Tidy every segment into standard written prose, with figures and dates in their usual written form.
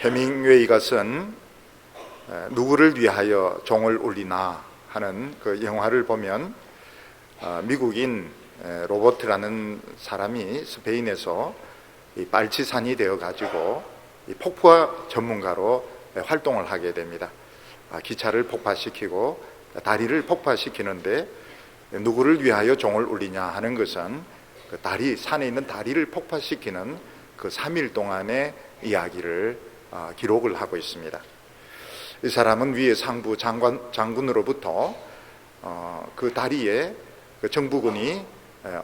해밍웨이가 쓴 누구를 위하여 종을 울리나 하는 그 영화를 보면 미국인 로버트라는 사람이 스페인에서 빨치산이 되어 가지고 폭파 전문가로 활동을 하게 됩니다. 기차를 폭파시키고 다리를 폭파시키는데 누구를 위하여 종을 울리냐 하는 것은 그 다리, 산에 있는 다리를 폭파시키는 그 3일 동안의 이야기를 기록을 하고 있습니다. 이 사람은 위에 상부 장군으로부터 그 다리에 그 정부군이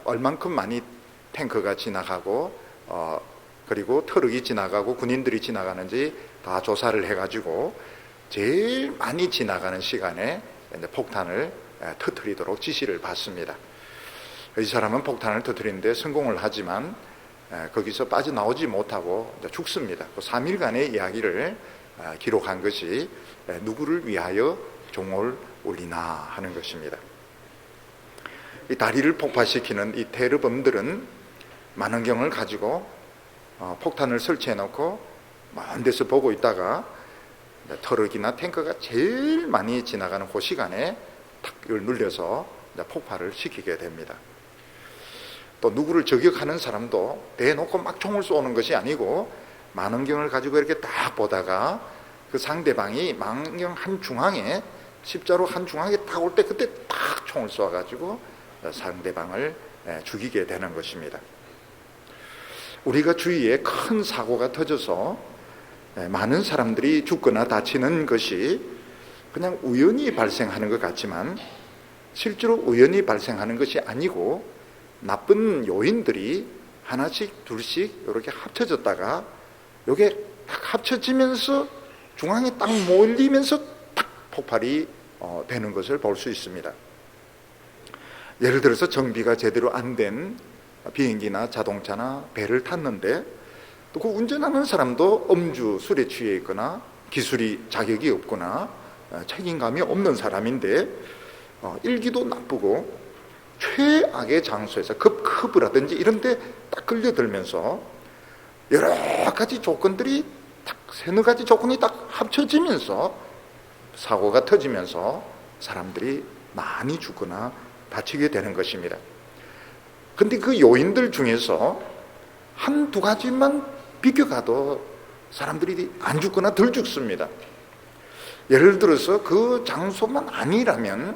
얼만큼 많이 탱크가 지나가고 그리고 트럭이 지나가고 군인들이 지나가는지 다 조사를 해가지고 제일 많이 지나가는 시간에 폭탄을 터뜨리도록 지시를 받습니다. 이 사람은 폭탄을 터뜨리는데 성공을 하지만 거기서 빠져나오지 못하고 죽습니다. 그 3일간의 이야기를 기록한 것이 누구를 위하여 종을 울리나 하는 것입니다. 이 다리를 폭파시키는 이 테러범들은 만원경을 가지고 폭탄을 설치해 놓고 먼 데서 보고 있다가 트럭이나 탱크가 제일 많이 지나가는 그 시간에 탁 이걸 눌려서 폭발을 시키게 됩니다. 또 누구를 저격하는 사람도 대놓고 막 총을 쏘는 것이 아니고 만원경을 가지고 이렇게 딱 보다가 그 상대방이 망경 한 중앙에 십자로 한 중앙에 딱 올 때 그때 딱 총을 쏘아가지고 상대방을 죽이게 되는 것입니다. 우리가 주위에 큰 사고가 터져서 많은 사람들이 죽거나 다치는 것이 그냥 우연히 발생하는 것 같지만 실제로 우연히 발생하는 것이 아니고 나쁜 요인들이 하나씩 둘씩 이렇게 합쳐졌다가 이게 딱 합쳐지면서 중앙에 딱 몰리면서 딱 폭발이 되는 것을 볼 수 있습니다. 예를 들어서 정비가 제대로 안 된 비행기나 자동차나 배를 탔는데 또 그 운전하는 사람도 음주, 술에 취해 있거나 기술이 자격이 없거나 책임감이 없는 사람인데 일기도 나쁘고 최악의 장소에서 급하든지 이런 데 딱 끌려들면서 여러 가지 조건들이 딱 세네 가지 조건이 딱 합쳐지면서 사고가 터지면서 사람들이 많이 죽거나 다치게 되는 것입니다. 근데 그 요인들 중에서 한두 가지만 비껴가도 사람들이 안 죽거나 덜 죽습니다. 예를 들어서 그 장소만 아니라면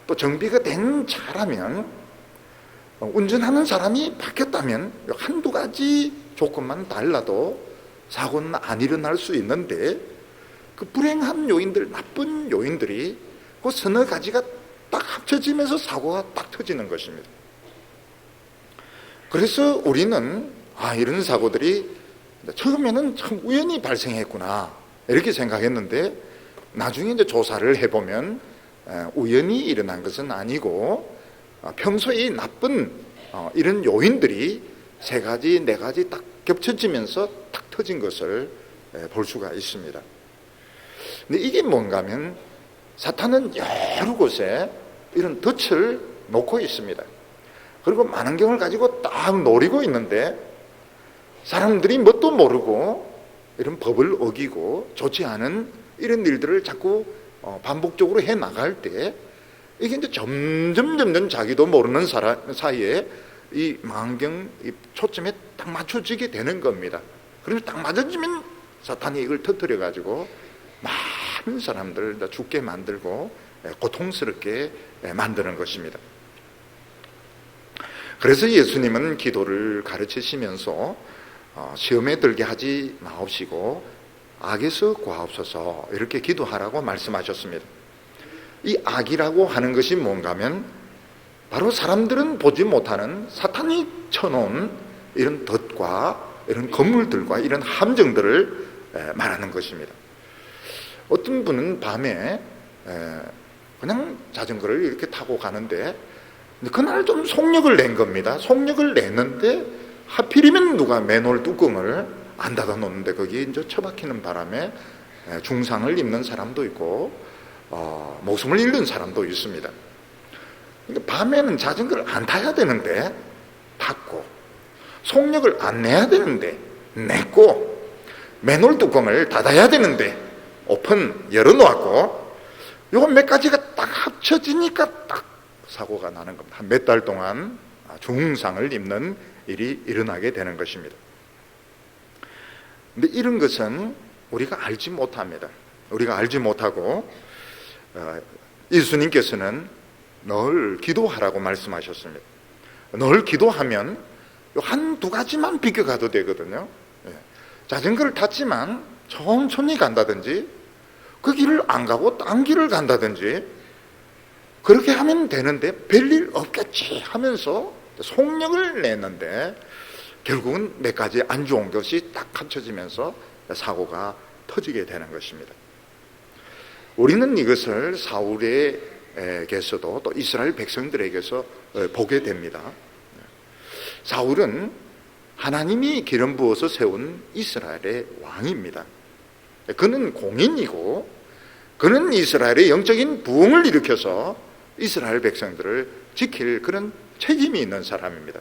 또 정비가 된 차라면 운전하는 사람이 바뀌었다면 한두 가지 조건만 달라도 사고는 안 일어날 수 있는데 그 불행한 요인들, 나쁜 요인들이 그 서너 가지가 딱 합쳐지면서 사고가 딱 터지는 것입니다. 그래서 우리는 이런 사고들이 처음에는 참 우연히 발생했구나 이렇게 생각했는데 나중에 이제 조사를 해보면 우연히 일어난 것은 아니고 평소에 나쁜 이런 요인들이 세 가지, 네 가지 딱 겹쳐지면서 딱 터진 것을 볼 수가 있습니다. 근데 이게 뭔가 하면 사탄은 여러 곳에 이런 덫을 놓고 있습니다. 그리고 만원경을 가지고 딱 노리고 있는데 사람들이 뭣도 모르고 이런 법을 어기고 좋지 않은 이런 일들을 자꾸 반복적으로 해 나갈 때 이게 이제 점점 자기도 모르는 사이에 이 망경 초점에 딱 맞춰지게 되는 겁니다. 그러면 딱 맞아지면 사탄이 이걸 터뜨려 가지고 많은 사람들 죽게 만들고 고통스럽게 만드는 것입니다. 그래서 예수님은 기도를 가르치시면서 시험에 들게 하지 마옵시고 악에서 구하옵소서 이렇게 기도하라고 말씀하셨습니다. 이 악이라고 하는 것이 뭔가 하면 바로 사람들은 보지 못하는 사탄이 쳐놓은 이런 덫과 이런 건물들과 이런 함정들을 말하는 것입니다. 어떤 분은 밤에 그냥 자전거를 이렇게 타고 가는데 그날 좀 속력을 낸 겁니다. 속력을 냈는데 하필이면 누가 맨홀 뚜껑을 안 닫아 놓는데 거기에 이제 처박히는 바람에 중상을 입는 사람도 있고 목숨을 잃는 사람도 있습니다. 그러니까 밤에는 자전거를 안 타야 되는데 탔고 속력을 안 내야 되는데 냈고 맨홀 뚜껑을 닫아야 되는데 오픈 열어놓았고 요거 몇 가지가 딱 합쳐지니까 딱 사고가 나는 겁니다. 한 몇 달 동안 중상을 입는 일이 일어나게 되는 것입니다. 근데 이런 것은 우리가 알지 못합니다. 우리가 알지 못하고 예수님께서는 늘 기도하라고 말씀하셨습니다. 늘 기도하면 한두 가지만 비껴가도 되거든요. 자전거를 탔지만 천천히 간다든지 그 길을 안 가고 딴 길을 간다든지 그렇게 하면 되는데 별일 없겠지 하면서 속력을 냈는데 결국은 몇 가지 안 좋은 것이 딱 합쳐지면서 사고가 터지게 되는 것입니다. 우리는 이것을 사울에게서도 또 이스라엘 백성들에게서 보게 됩니다. 사울은 하나님이 기름 부어서 세운 이스라엘의 왕입니다. 그는 공인이고 그는 이스라엘의 영적인 부흥을 일으켜서 이스라엘 백성들을 지킬 그런 책임이 있는 사람입니다.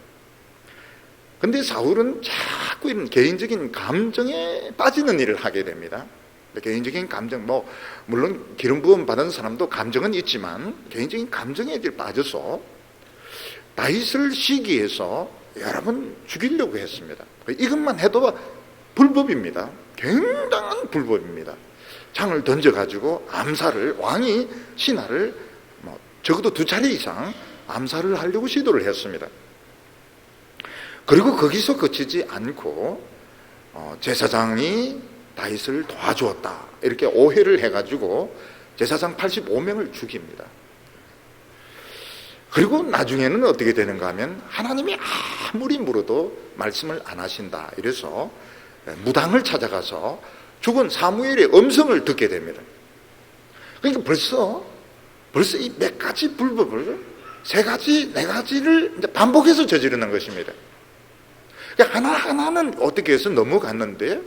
근데 사울은 자꾸 이런 개인적인 감정에 빠지는 일을 하게 됩니다. 개인적인 감정, 물론 기름 부음 받은 사람도 감정은 있지만 개인적인 감정에 빠져서 다윗을 시기해서 여러 번 죽이려고 했습니다. 이것만 해도 불법입니다. 굉장한 불법입니다. 창을 던져가지고 암살을, 왕이 신하를 적어도 2차례 이상 암살을 하려고 시도를 했습니다. 그리고 거기서 그치지 않고 제사장이 다윗을 도와주었다 이렇게 오해를 해가지고 제사장 85명을 죽입니다. 그리고 나중에는 어떻게 되는가 하면 하나님이 아무리 물어도 말씀을 안 하신다 이래서 무당을 찾아가서 죽은 사무엘의 음성을 듣게 됩니다. 그러니까 벌써 이 몇 가지 불법을 3가지, 4가지를 이제 반복해서 저지르는 것입니다. 그러니까 하나하나는 어떻게 해서 넘어갔는데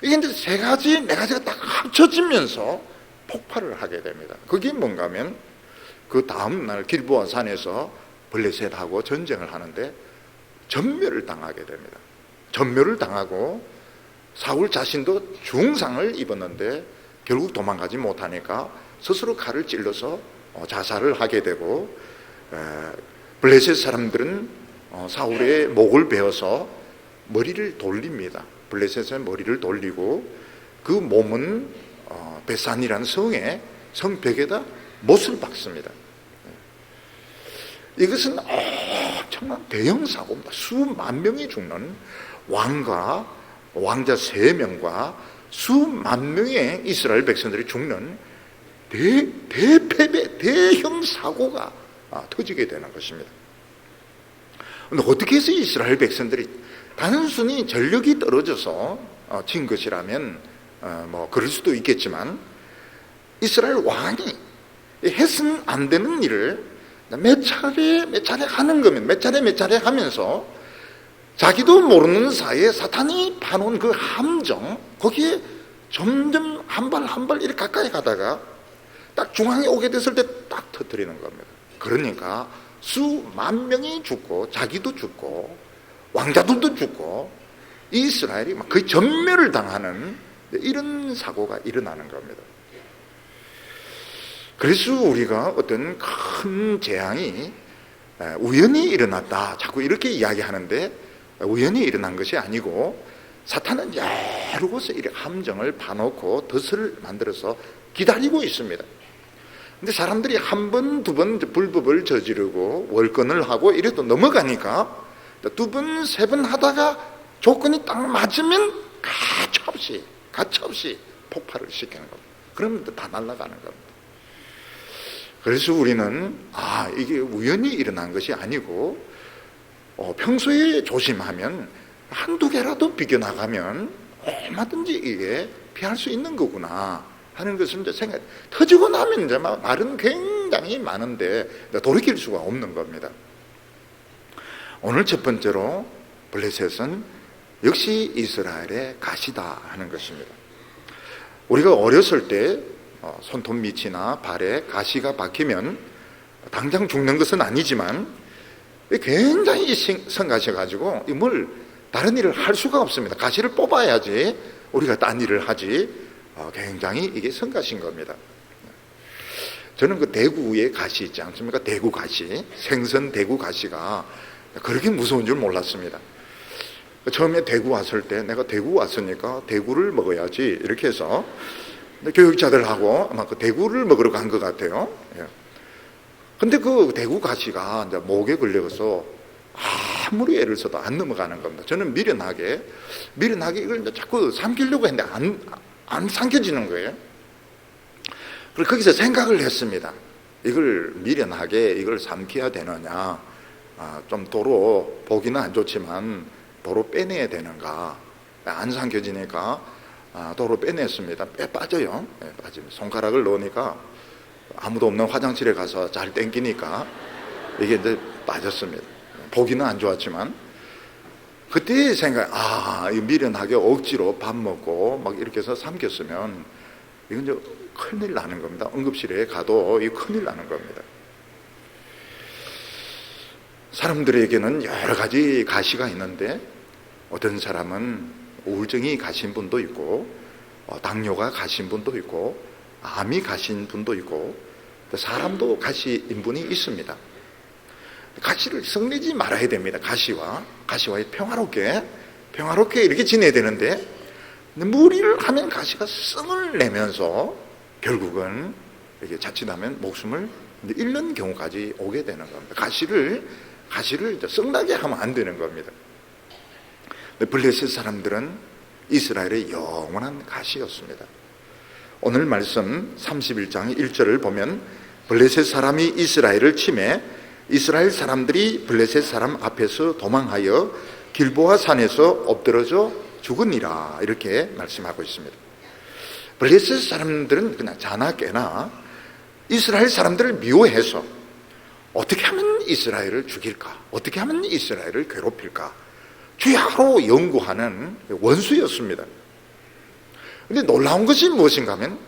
이게 이제 3가지, 4가지가 딱 합쳐지면서 폭발을 하게 됩니다. 그게 뭔가 하면 그 다음날 길보아 산에서 블레셋하고 전쟁을 하는데 전멸을 당하게 됩니다. 전멸을 당하고 사울 자신도 중상을 입었는데 결국 도망가지 못하니까 스스로 칼을 찔러서 자살을 하게 되고 블레셋 사람들은 사울의 목을 베어서 머리를 돌립니다. 블레셋의 머리를 돌리고 그 몸은 베산이라는 성의 성벽에다 못을 박습니다. 이것은 엄청난 대형 사고입니다. 수만 명이 죽는 왕과 왕자 3명과 수만 명의 이스라엘 백성들이 죽는 대패배, 대형 사고가 터지게 되는 것입니다. 그런데 어떻게 해서 이스라엘 백성들이 단순히 전력이 떨어져서 진 것이라면 그럴 수도 있겠지만 이스라엘 왕이 해서는 안 되는 일을 몇 차례 하는 거면 몇 차례 하면서 자기도 모르는 사이에 사탄이 파놓은 그 함정 거기에 점점 한 발 이렇게 가까이 가다가 딱 중앙에 오게 됐을 때 딱 터뜨리는 겁니다. 그러니까 수만 명이 죽고 자기도 죽고 왕자들도 죽고 이스라엘이 거의 전멸을 당하는 이런 사고가 일어나는 겁니다. 그래서 우리가 어떤 큰 재앙이 우연히 일어났다 자꾸 이렇게 이야기하는데 우연히 일어난 것이 아니고 사탄은 여러 곳에 이렇게 함정을 파놓고 덫을 만들어서 기다리고 있습니다. 근데 사람들이 한 번, 2번 불법을 저지르고 월권을 하고 이래도 넘어가니까 2번, 3번 하다가 조건이 딱 맞으면 가차없이 폭발을 시키는 겁니다. 그러면 다 날아가는 겁니다. 그래서 우리는 이게 우연히 일어난 것이 아니고 평소에 조심하면 한두 개라도 비껴나가면 얼마든지 이게 피할 수 있는 거구나 하는 것을 이제 터지고 나면 이제 말은 굉장히 많은데 돌이킬 수가 없는 겁니다. 오늘 첫 번째로 블레셋은 역시 이스라엘의 가시다 하는 것입니다. 우리가 어렸을 때 손톱 밑이나 발에 가시가 박히면 당장 죽는 것은 아니지만 굉장히 성가셔가지고 뭘 다른 일을 할 수가 없습니다. 가시를 뽑아야지 우리가 딴 일을 하지 굉장히 이게 성가신 겁니다. 저는 그 대구의 가시 있지 않습니까? 대구 가시, 생선 대구 가시가 그렇게 무서운 줄 몰랐습니다. 처음에 대구 왔을 때 내가 대구 왔으니까 대구를 먹어야지 이렇게 해서 교육자들하고 아마 그 대구를 먹으러 간 것 같아요. 근데 그 대구 가시가 이제 목에 걸려서 아무리 애를 써도 안 넘어가는 겁니다. 저는 미련하게 이걸 이제 자꾸 삼키려고 했는데 안 삼켜지는 거예요. 그래서 거기서 생각을 했습니다. 이걸 미련하게 이걸 삼켜야 되느냐, 좀 도로 보기는 안 좋지만 도로 빼내야 되는가. 안 삼켜지니까 도로 빼냈습니다. 빠져요. 빠지면 손가락을 넣으니까 아무도 없는 화장실에 가서 잘 땡기니까 이게 이제 빠졌습니다. 보기는 안 좋았지만 그때 생각, 이 미련하게 억지로 밥 먹고 막 이렇게 해서 삼켰으면 이건 이제 큰일 나는 겁니다. 응급실에 가도 이 큰일 나는 겁니다. 사람들에게는 여러 가지 가시가 있는데 어떤 사람은 우울증이 가신 분도 있고 당뇨가 가신 분도 있고 암이 가신 분도 있고 사람도 가시인 분이 있습니다. 가시를 썩내지 말아야 됩니다. 가시와 평화롭게 이렇게 지내야 되는데 무리를 하면 가시가 썽을 내면서 결국은 이렇게 자칫하면 목숨을 잃는 경우까지 오게 되는 겁니다. 가시를 썩나게 하면 안 되는 겁니다. 블레셋 사람들은 이스라엘의 영원한 가시였습니다. 오늘 말씀 31장 1절을 보면 블레셋 사람이 이스라엘을 치매 이스라엘 사람들이 블레셋 사람 앞에서 도망하여 길보아 산에서 엎드러져 죽으니라 이렇게 말씀하고 있습니다. 블레셋 사람들은 그냥 자나 깨나 이스라엘 사람들을 미워해서 어떻게 하면 이스라엘을 죽일까? 어떻게 하면 이스라엘을 괴롭힐까? 주야로 연구하는 원수였습니다. 그런데 놀라운 것이 무엇인가 하면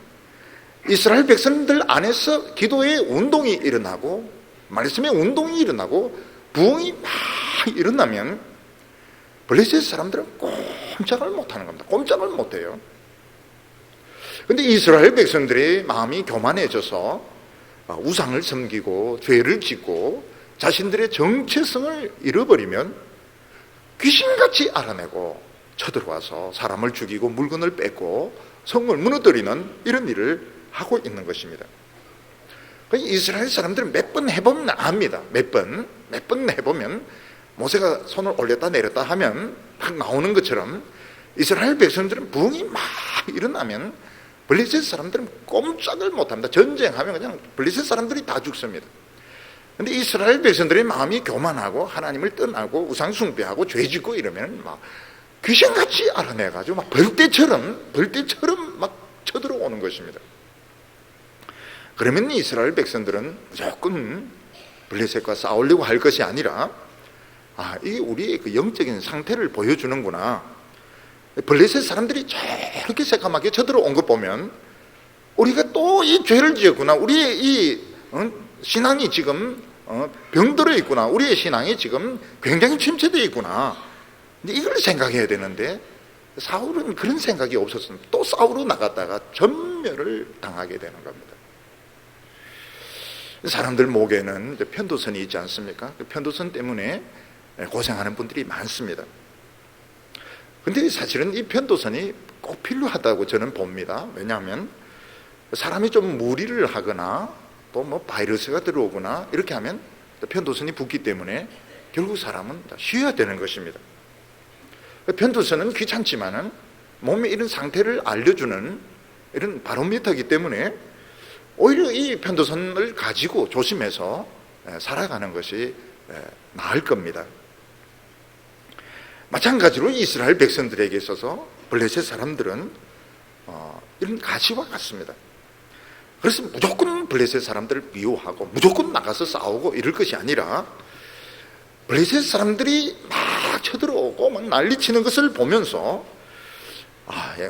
이스라엘 백성들 안에서 기도의 운동이 일어나고 말씀의 운동이 일어나고 부흥이 막 일어나면 블레셋 사람들은 꼼짝을 못하는 겁니다. 꼼짝을 못해요. 그런데 이스라엘 백성들의 마음이 교만해져서 우상을 섬기고 죄를 짓고 자신들의 정체성을 잃어버리면 귀신같이 알아내고 쳐들어와서 사람을 죽이고 물건을 뺏고 성을 무너뜨리는 이런 일을 하고 있는 것입니다. 이스라엘 사람들은 몇 번 해보면 압니다. 몇 번 해보면 모세가 손을 올렸다 내렸다 하면 막 나오는 것처럼 이스라엘 백성들은 부흥이 막 일어나면 블레셋 사람들은 꼼짝을 못합니다. 전쟁하면 그냥 블레셋 사람들이 다 죽습니다. 그런데 이스라엘 백성들의 마음이 교만하고 하나님을 떠나고 우상 숭배하고 죄짓고 이러면 막 귀신같이 알아내가지고 막 벌떼처럼 막 쳐들어오는 것입니다. 그러면 이스라엘 백성들은 무조건 블레셋과 싸우려고 할 것이 아니라 이게 우리의 그 영적인 상태를 보여주는구나. 블레셋 사람들이 저렇게 새까맣게 쳐들어온 것 보면 우리가 또 이 죄를 지었구나. 우리의 이 신앙이 지금 병들어 있구나. 우리의 신앙이 지금 굉장히 침체되어 있구나. 이걸 생각해야 되는데 사울은 그런 생각이 없었습니다. 또 싸우러 나갔다가 전멸을 당하게 되는 겁니다. 사람들 목에는 편도선이 있지 않습니까? 그 편도선 때문에 고생하는 분들이 많습니다. 근데 사실은 이 편도선이 꼭 필요하다고 저는 봅니다. 왜냐하면 사람이 좀 무리를 하거나 또 뭐 바이러스가 들어오거나 이렇게 하면 편도선이 붓기 때문에 결국 사람은 쉬어야 되는 것입니다. 편도선은 귀찮지만은 몸의 이런 상태를 알려주는 이런 바로미터이기 때문에 오히려 이 편도선을 가지고 조심해서 살아가는 것이 나을 겁니다. 마찬가지로 이스라엘 백성들에게 있어서 블레셋 사람들은 이런 가시와 같습니다. 그래서 무조건 블레셋 사람들을 미워하고 무조건 나가서 싸우고 이럴 것이 아니라 블레셋 사람들이 막 쳐들어오고 막 난리치는 것을 보면서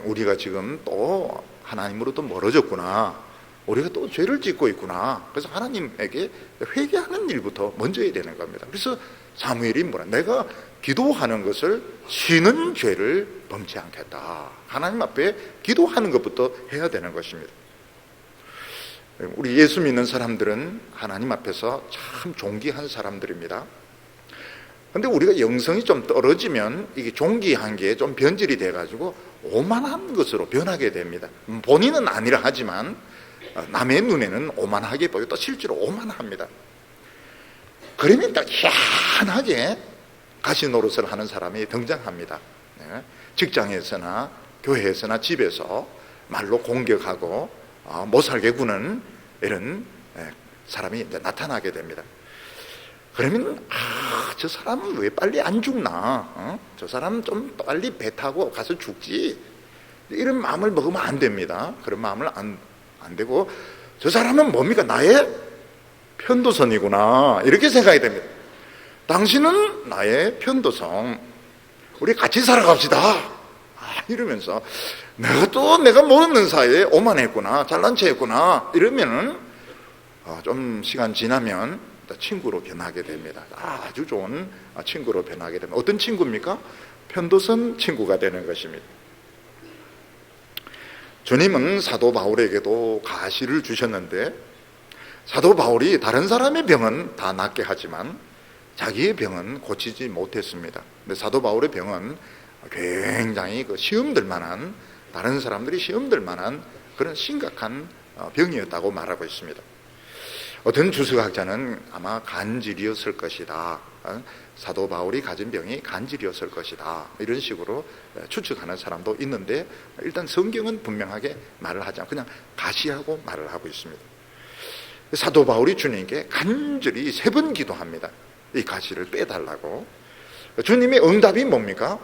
우리가 지금 또 하나님으로부터 멀어졌구나. 우리가 또 죄를 짓고 있구나. 그래서 하나님에게 회개하는 일부터 먼저 해야 되는 겁니다. 그래서 사무엘이 뭐라? 내가 기도하는 것을 쉬는 죄를 범치 않겠다. 하나님 앞에 기도하는 것부터 해야 되는 것입니다. 우리 예수 믿는 사람들은 하나님 앞에서 참 존귀한 사람들입니다. 근데 우리가 영성이 좀 떨어지면 이게 존귀한 게 좀 변질이 돼가지고 오만한 것으로 변하게 됩니다. 본인은 아니라 하지만 남의 눈에는 오만하게 보여. 또 실제로 오만합니다. 그러면 딱 희한하게 가시 노릇을 하는 사람이 등장합니다. 직장에서나 교회에서나 집에서 말로 공격하고 못 살게 구는 이런 사람이 이제 나타나게 됩니다. 그러면 저 사람은 왜 빨리 안 죽나? 저 사람은 좀 빨리 배 타고 가서 죽지. 이런 마음을 먹으면 안 됩니다. 그런 마음을 안 되고, 저 사람은 뭡니까? 나의 편도선이구나, 이렇게 생각이 됩니다. 당신은 나의 편도선, 우리 같이 살아갑시다, 이러면서 내가 모르는 사이에 오만했구나, 잘난 체했구나, 이러면은 좀 시간 지나면 친구로 변하게 됩니다. 아주 좋은 친구로 변하게 됩니다. 어떤 친구입니까? 편도선 친구가 되는 것입니다. 주님은 사도 바울에게도 가시를 주셨는데, 사도 바울이 다른 사람의 병은 다 낫게 하지만 자기의 병은 고치지 못했습니다. 근데 사도 바울의 병은 굉장히 시험들 만한, 다른 사람들이 시험들 만한 그런 심각한 병이었다고 말하고 있습니다. 어떤 주석학자는 아마 간질이었을 것이다, 사도 바울이 가진 병이 간질이었을 것이다, 이런 식으로 추측하는 사람도 있는데, 일단 성경은 분명하게 말을 하지 않고 그냥 가시하고 말을 하고 있습니다. 사도 바울이 주님께 간절히 3번 기도합니다. 이 가시를 빼달라고. 주님의 응답이 뭡니까?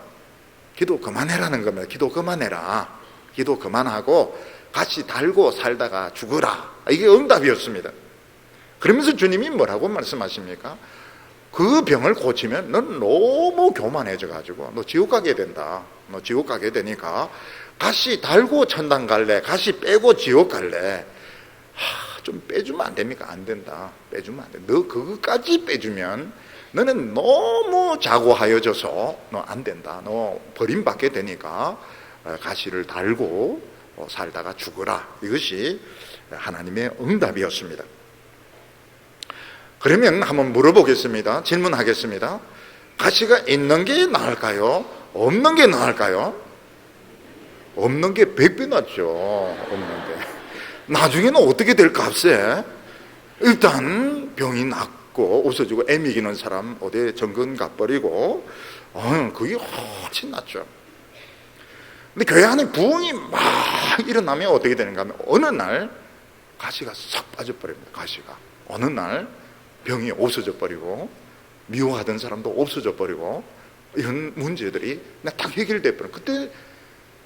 기도 그만해라는 겁니다. 기도 그만해라, 기도 그만하고 가시 달고 살다가 죽어라, 이게 응답이었습니다. 그러면서 주님이 뭐라고 말씀하십니까? 그 병을 고치면 넌 너무 교만해져 가지고 너 지옥 가게 된다. 너 지옥 가게 되니까 가시 달고 천당 갈래? 가시 빼고 지옥 갈래? 좀 빼주면 안 됩니까? 안 된다. 빼주면 안 돼. 너 그거까지 빼주면 너는 너무 자고하여져서 너 안 된다. 너 버림받게 되니까 가시를 달고 살다가 죽어라. 이것이 하나님의 응답이었습니다. 그러면 한번 물어보겠습니다. 질문하겠습니다. 가시가 있는 게 나을까요? 없는 게 나을까요? 없는 게 100배 낫죠. 없는 게. 나중에는 어떻게 될 값에 일단 병이 낫고 없어지고 애미기는 사람 어디에 정근 가버리고 그게 훨씬 낫죠. 근데 교회 안에 부흥이 막 일어나면 어떻게 되는가 하면 어느 날 가시가 싹 빠져버립니다. 가시가 어느 날 병이 없어져 버리고 미워하던 사람도 없어져 버리고 이런 문제들이 딱 해결돼 버려. 그때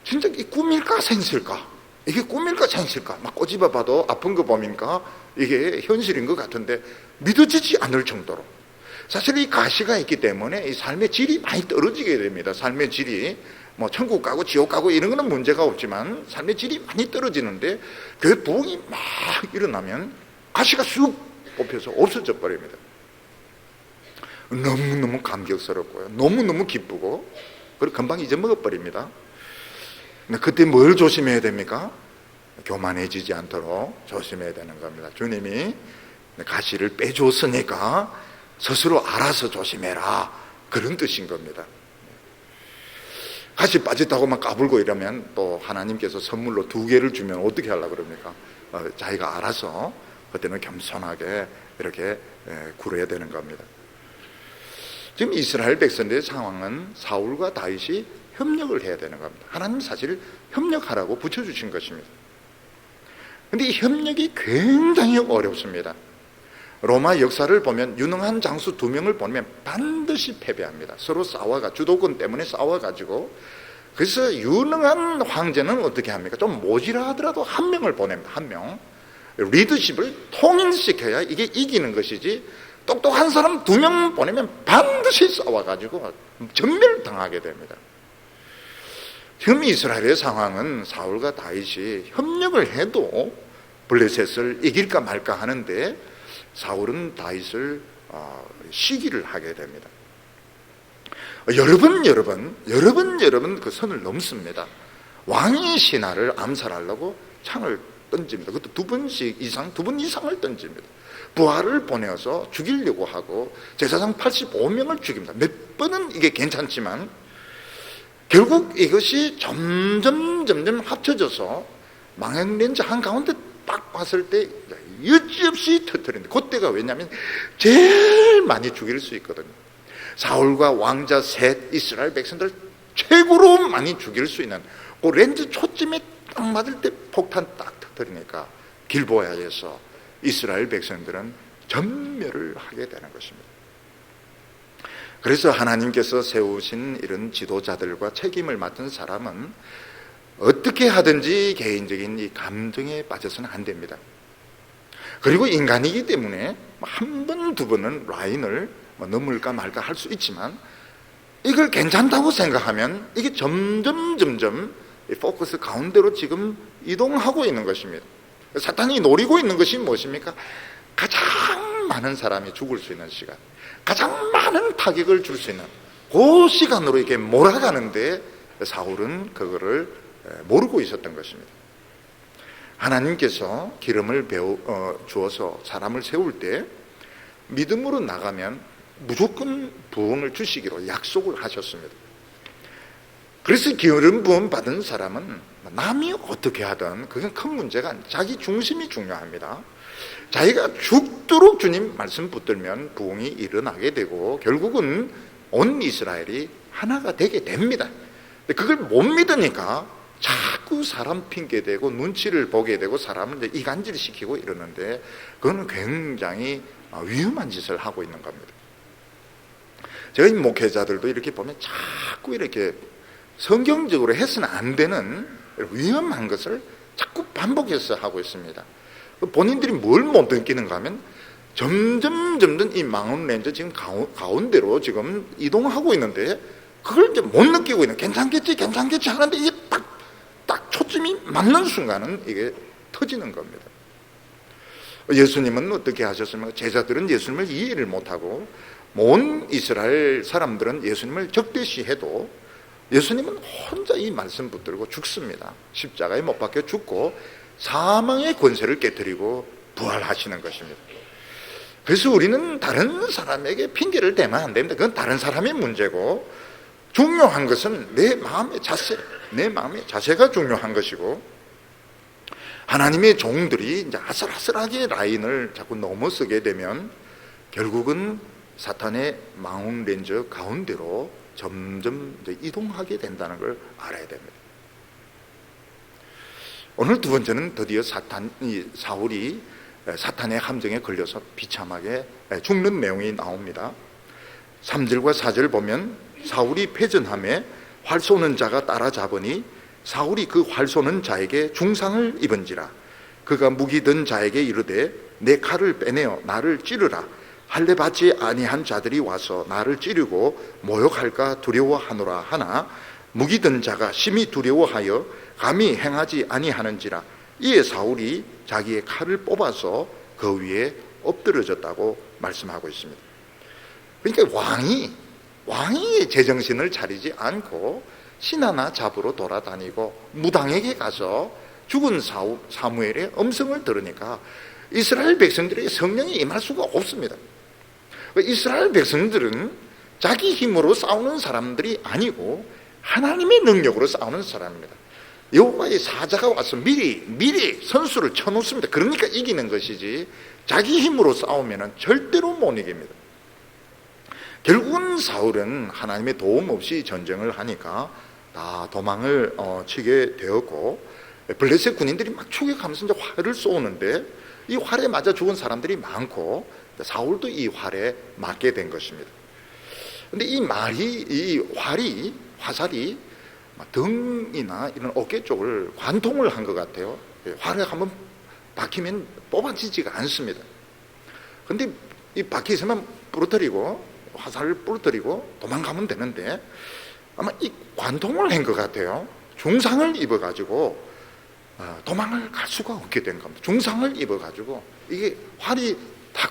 진짜 이 꿈일까 생실까? 이게 꿈일까 생실까? 막 꼬집어 봐도 아픈 거 보니까 이게 현실인 것 같은데 믿어지지 않을 정도로, 사실 이 가시가 있기 때문에 이 삶의 질이 많이 떨어지게 됩니다. 삶의 질이 뭐 천국 가고 지옥 가고 이런 거는 문제가 없지만 삶의 질이 많이 떨어지는데, 교회 부흥이 막 일어나면 가시가 쑥 뽑혀서 없어져 버립니다. 너무너무 감격스럽고요, 너무너무 기쁘고, 그리고 금방 잊어먹어 버립니다. 근데 그때 뭘 조심해야 됩니까? 교만해지지 않도록 조심해야 되는 겁니다. 주님이 가시를 빼줬으니까 스스로 알아서 조심해라, 그런 뜻인 겁니다. 가시 빠졌다고 막 까불고 이러면 또 하나님께서 선물로 2개를 주면 어떻게 하려고 그럽니까? 자기가 알아서 그때는 겸손하게 이렇게 굴어야 되는 겁니다. 지금 이스라엘 백성들의 상황은 사울과 다윗이 협력을 해야 되는 겁니다. 하나님 사실 협력하라고 붙여주신 것입니다. 그런데 이 협력이 굉장히 어렵습니다. 로마 역사를 보면 유능한 장수 2명을 보내면 반드시 패배합니다. 서로 싸워가, 주도권 때문에 싸워가지고. 그래서 유능한 황제는 어떻게 합니까? 좀 모지라 하더라도 1명을 보냅니다. 1명. 리더십을 통일시켜야 이게 이기는 것이지, 똑똑한 사람 2명 보내면 반드시 싸워가지고 전멸당하게 됩니다. 지금 이스라엘의 상황은 사울과 다윗이 협력을 해도 블레셋을 이길까 말까 하는데, 사울은 다윗을 시기를 하게 됩니다. 여러 번 그 선을 넘습니다. 왕의 신하를 암살하려고 창을 던집니다. 그것도 두 번 이상을 던집니다. 부하를 보내어서 죽이려고 하고 제사장 85명을 죽입니다. 몇 번은 이게 괜찮지만 결국 이것이 점점 합쳐져서 망명렌즈 한가운데 딱 봤을 때 여지없이 터뜨린다. 그때가 왜냐하면 제일 많이 죽일 수 있거든요. 사울과 왕자 셋, 이스라엘 백성들 최고로 많이 죽일 수 있는 그 렌즈 초점에 딱 맞을 때 폭탄 딱 터뜨리니까 길보아에서 이스라엘 백성들은 전멸을 하게 되는 것입니다. 그래서 하나님께서 세우신 이런 지도자들과 책임을 맡은 사람은 어떻게 하든지 개인적인 이 감정에 빠져서는 안 됩니다. 그리고 인간이기 때문에 한 번, 두 번은 라인을 넘을까 말까 할 수 있지만 이걸 괜찮다고 생각하면 이게 점점 포커스 가운데로 지금 이동하고 있는 것입니다. 사탄이 노리고 있는 것이 무엇입니까? 가장 많은 사람이 죽을 수 있는 시간, 가장 많은 타격을 줄 수 있는 그 시간으로 이렇게 몰아가는데 사울은 그거를 모르고 있었던 것입니다. 하나님께서 기름을 주어서 사람을 세울 때 믿음으로 나가면 무조건 부흥을 주시기로 약속을 하셨습니다. 그래서 기름 부음 받은 사람은 남이 어떻게 하든 그건 큰 문제가 아니에요. 자기 중심이 중요합니다. 자기가 죽도록 주님 말씀 붙들면 부흥이 일어나게 되고 결국은 온 이스라엘이 하나가 되게 됩니다. 근데 그걸 못 믿으니까 자꾸 사람 핑계대고 눈치를 보게 되고 사람을 이제 이간질시키고 이러는데 그건 굉장히 위험한 짓을 하고 있는 겁니다. 저희 목회자들도 이렇게 보면 자꾸 이렇게 성경적으로 해서는 안 되는 위험한 것을 자꾸 반복해서 하고 있습니다. 본인들이 뭘 못 느끼는가 하면 점점 이 망원 렌즈 지금 가운데로 지금 이동하고 있는데 그걸 이제 못 느끼고 있는, 괜찮겠지 하는데 이게 딱 초점이 맞는 순간은 이게 터지는 겁니다. 예수님은 어떻게 하셨습니까? 제자들은 예수님을 이해를 못하고 온 이스라엘 사람들은 예수님을 적대시해도 예수님은 혼자 이 말씀 붙들고 죽습니다. 십자가에 못 박혀 죽고 사망의 권세를 깨뜨리고 부활하시는 것입니다. 그래서 우리는 다른 사람에게 핑계를 대면 안 됩니다. 그건 다른 사람의 문제고 중요한 것은 내 마음의 자세가 중요한 것이고 하나님의 종들이 이제 아슬아슬하게 라인을 자꾸 넘어서게 되면 결국은 사탄의 망원 렌즈 가운데로 점점 이동하게 된다는 걸 알아야 됩니다. 오늘 두 번째는 드디어 사울이 사탄의 함정에 걸려서 비참하게 죽는 내용이 나옵니다. 3절과 4절 보면 사울이 패전함에 활 쏘는 자가 따라잡으니 사울이 그 활 쏘는 자에게 중상을 입은지라. 그가 무기 든 자에게 이르되 내 칼을 빼내어 나를 찌르라. 할례 받지 아니한 자들이 와서 나를 찌르고 모욕할까 두려워하노라 하나 무기 든 자가 심히 두려워하여 감히 행하지 아니하는지라. 이에 사울이 자기의 칼을 뽑아서 그 위에 엎드려졌다고 말씀하고 있습니다. 그러니까 왕이 제정신을 차리지 않고 신하나 잡으러 돌아다니고 무당에게 가서 죽은 사무엘의 음성을 들으니까 이스라엘 백성들에게 성령이 임할 수가 없습니다. 이스라엘 백성들은 자기 힘으로 싸우는 사람들이 아니고 하나님의 능력으로 싸우는 사람입니다. 여호와의 사자가 와서 미리 선수를 쳐놓습니다. 그러니까 이기는 것이지 자기 힘으로 싸우면 절대로 못 이깁니다. 결국은 사울은 하나님의 도움 없이 전쟁을 하니까 다 도망을 치게 되었고 블레셋 군인들이 막 추격하면서 이제 활을 쏘는데 이 활에 맞아 죽은 사람들이 많고 사울도 이 활에 맞게 된 것입니다. 그런데 이 화살이 등이나 이런 어깨 쪽을 관통을 한 것 같아요. 활에 한번 박히면 뽑아지지가 않습니다. 그런데 이 박혀 있으면 부러뜨리고 화살을 부러뜨리고 도망가면 되는데 아마 이 관통을 한 것 같아요. 중상을 입어가지고 도망을 갈 수가 없게 된 겁니다. 중상을 입어가지고 이게 활이 딱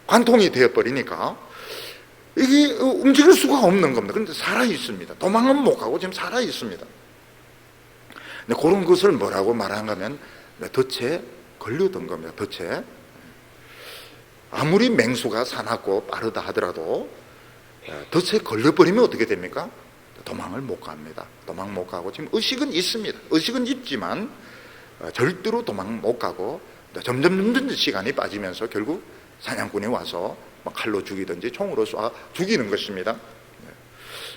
관통이 되어버리니까 이게 움직일 수가 없는 겁니다. 그런데 살아 있습니다. 도망은 못 가고 지금 살아 있습니다. 근데 그런 것을 뭐라고 말하는가 하면 덫에 걸려든 겁니다. 덫에. 아무리 맹수가 사납고 빠르다 하더라도 덫에 걸려버리면 어떻게 됩니까? 도망을 못 갑니다. 도망 못 가고 지금 의식은 있습니다. 의식은 있지만 절대로 도망 못 가고 점점 시간이 빠지면서 결국 사냥꾼이 와서 칼로 죽이든지 총으로 쏴 죽이는 것입니다.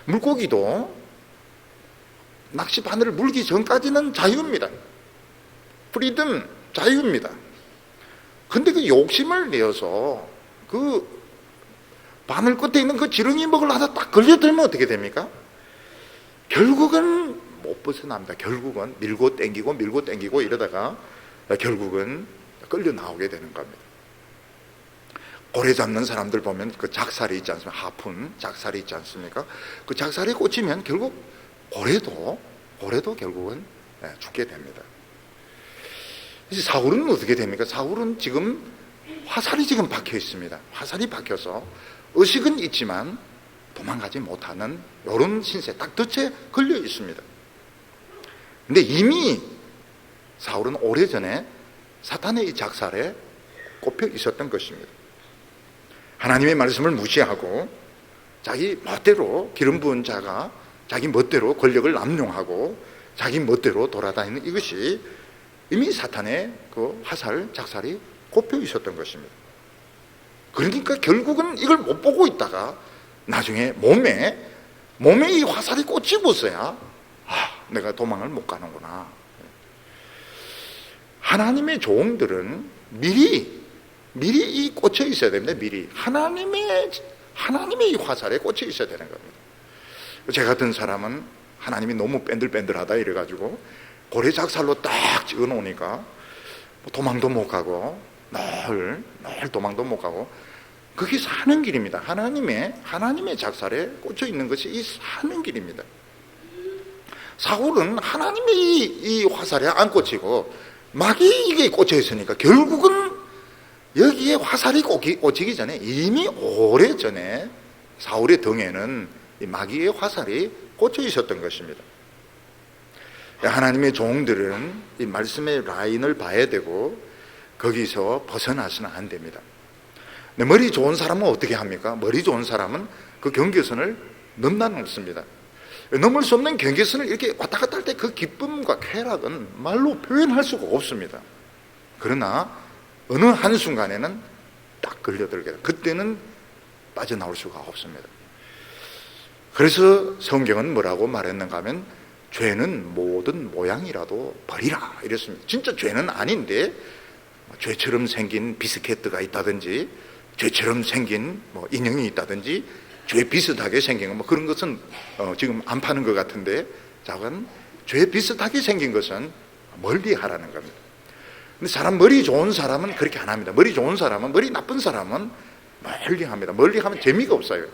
물고기도 낚시 바늘을 물기 전까지는 자유입니다. 프리덤, 자유입니다. 근데 그 욕심을 내어서 그 바늘 끝에 있는 그 지렁이 먹으려다 딱 걸려들면 어떻게 됩니까? 결국은 못 벗어납니다. 결국은 밀고 땡기고 이러다가 결국은 끌려 나오게 되는 겁니다. 고래 잡는 사람들 보면 그 작살이 있지 않습니까? 하푼 작살이 있지 않습니까? 그 작살에 꽂히면 결국 고래도 결국은 죽게 됩니다. 이제 사울은 어떻게 됩니까? 사울은 지금 화살이 지금 박혀 있습니다. 화살이 박혀서 의식은 있지만 도망가지 못하는 이런 신세, 딱 덫에 걸려 있습니다. 근데 이미 사울은 오래전에 사탄의 이 작살에 꼽혀 있었던 것입니다. 하나님의 말씀을 무시하고 자기 멋대로 기름 부은 자가 자기 멋대로 권력을 남용하고 자기 멋대로 돌아다니는 이것이 이미 사탄의 그 화살, 작살이 꼽혀 있었던 것입니다. 그러니까 결국은 이걸 못 보고 있다가 나중에 몸에 이 화살이 꽂히고서야 내가 도망을 못 가는구나. 하나님의 종들은 미리 이 꽂혀 있어야 됩니다. 미리 하나님의 이 화살에 꽂혀 있어야 되는 겁니다. 제 같은 사람은 하나님이 너무 뺀들뺀들하다 이래가지고 고래 작살로 딱 찍어 놓으니까 도망도 못 가고 늘 도망도 못 가고 그게 사는 길입니다. 하나님의 작살에 꽂혀 있는 것이 이 사는 길입니다. 사울은 하나님의 이 화살에 안 꽂히고 마귀 이게 꽂혀 있으니까 결국은 여기에 화살이 꽂히기 전에 이미 오래전에 사울의 등에는 이 마귀의 화살이 꽂혀 있었던 것입니다. 하나님의 종들은 이 말씀의 라인을 봐야 되고 거기서 벗어나서는 안 됩니다. 머리 좋은 사람은 어떻게 합니까? 머리 좋은 사람은 그 경계선을 넘습니다. 넘을 수 없는 경계선을 이렇게 왔다 갔다 할 때 그 기쁨과 쾌락은 말로 표현할 수가 없습니다. 그러나 어느 한순간에는 딱 걸려들게 돼요. 그때는 빠져나올 수가 없습니다. 그래서 성경은 뭐라고 말했는가 하면 죄는 모든 모양이라도 버리라 이랬습니다. 진짜 죄는 아닌데 죄처럼 생긴 비스켓트가 있다든지 죄처럼 생긴 인형이 있다든지 죄 비슷하게 생긴 그런 것은 지금 안 파는 것 같은데 작은 죄 비슷하게 생긴 것은 멀리 하라는 겁니다. 근데 머리 좋은 사람은 그렇게 안 합니다. 머리 나쁜 사람은 멀리 합니다. 멀리 하면 재미가 없어요.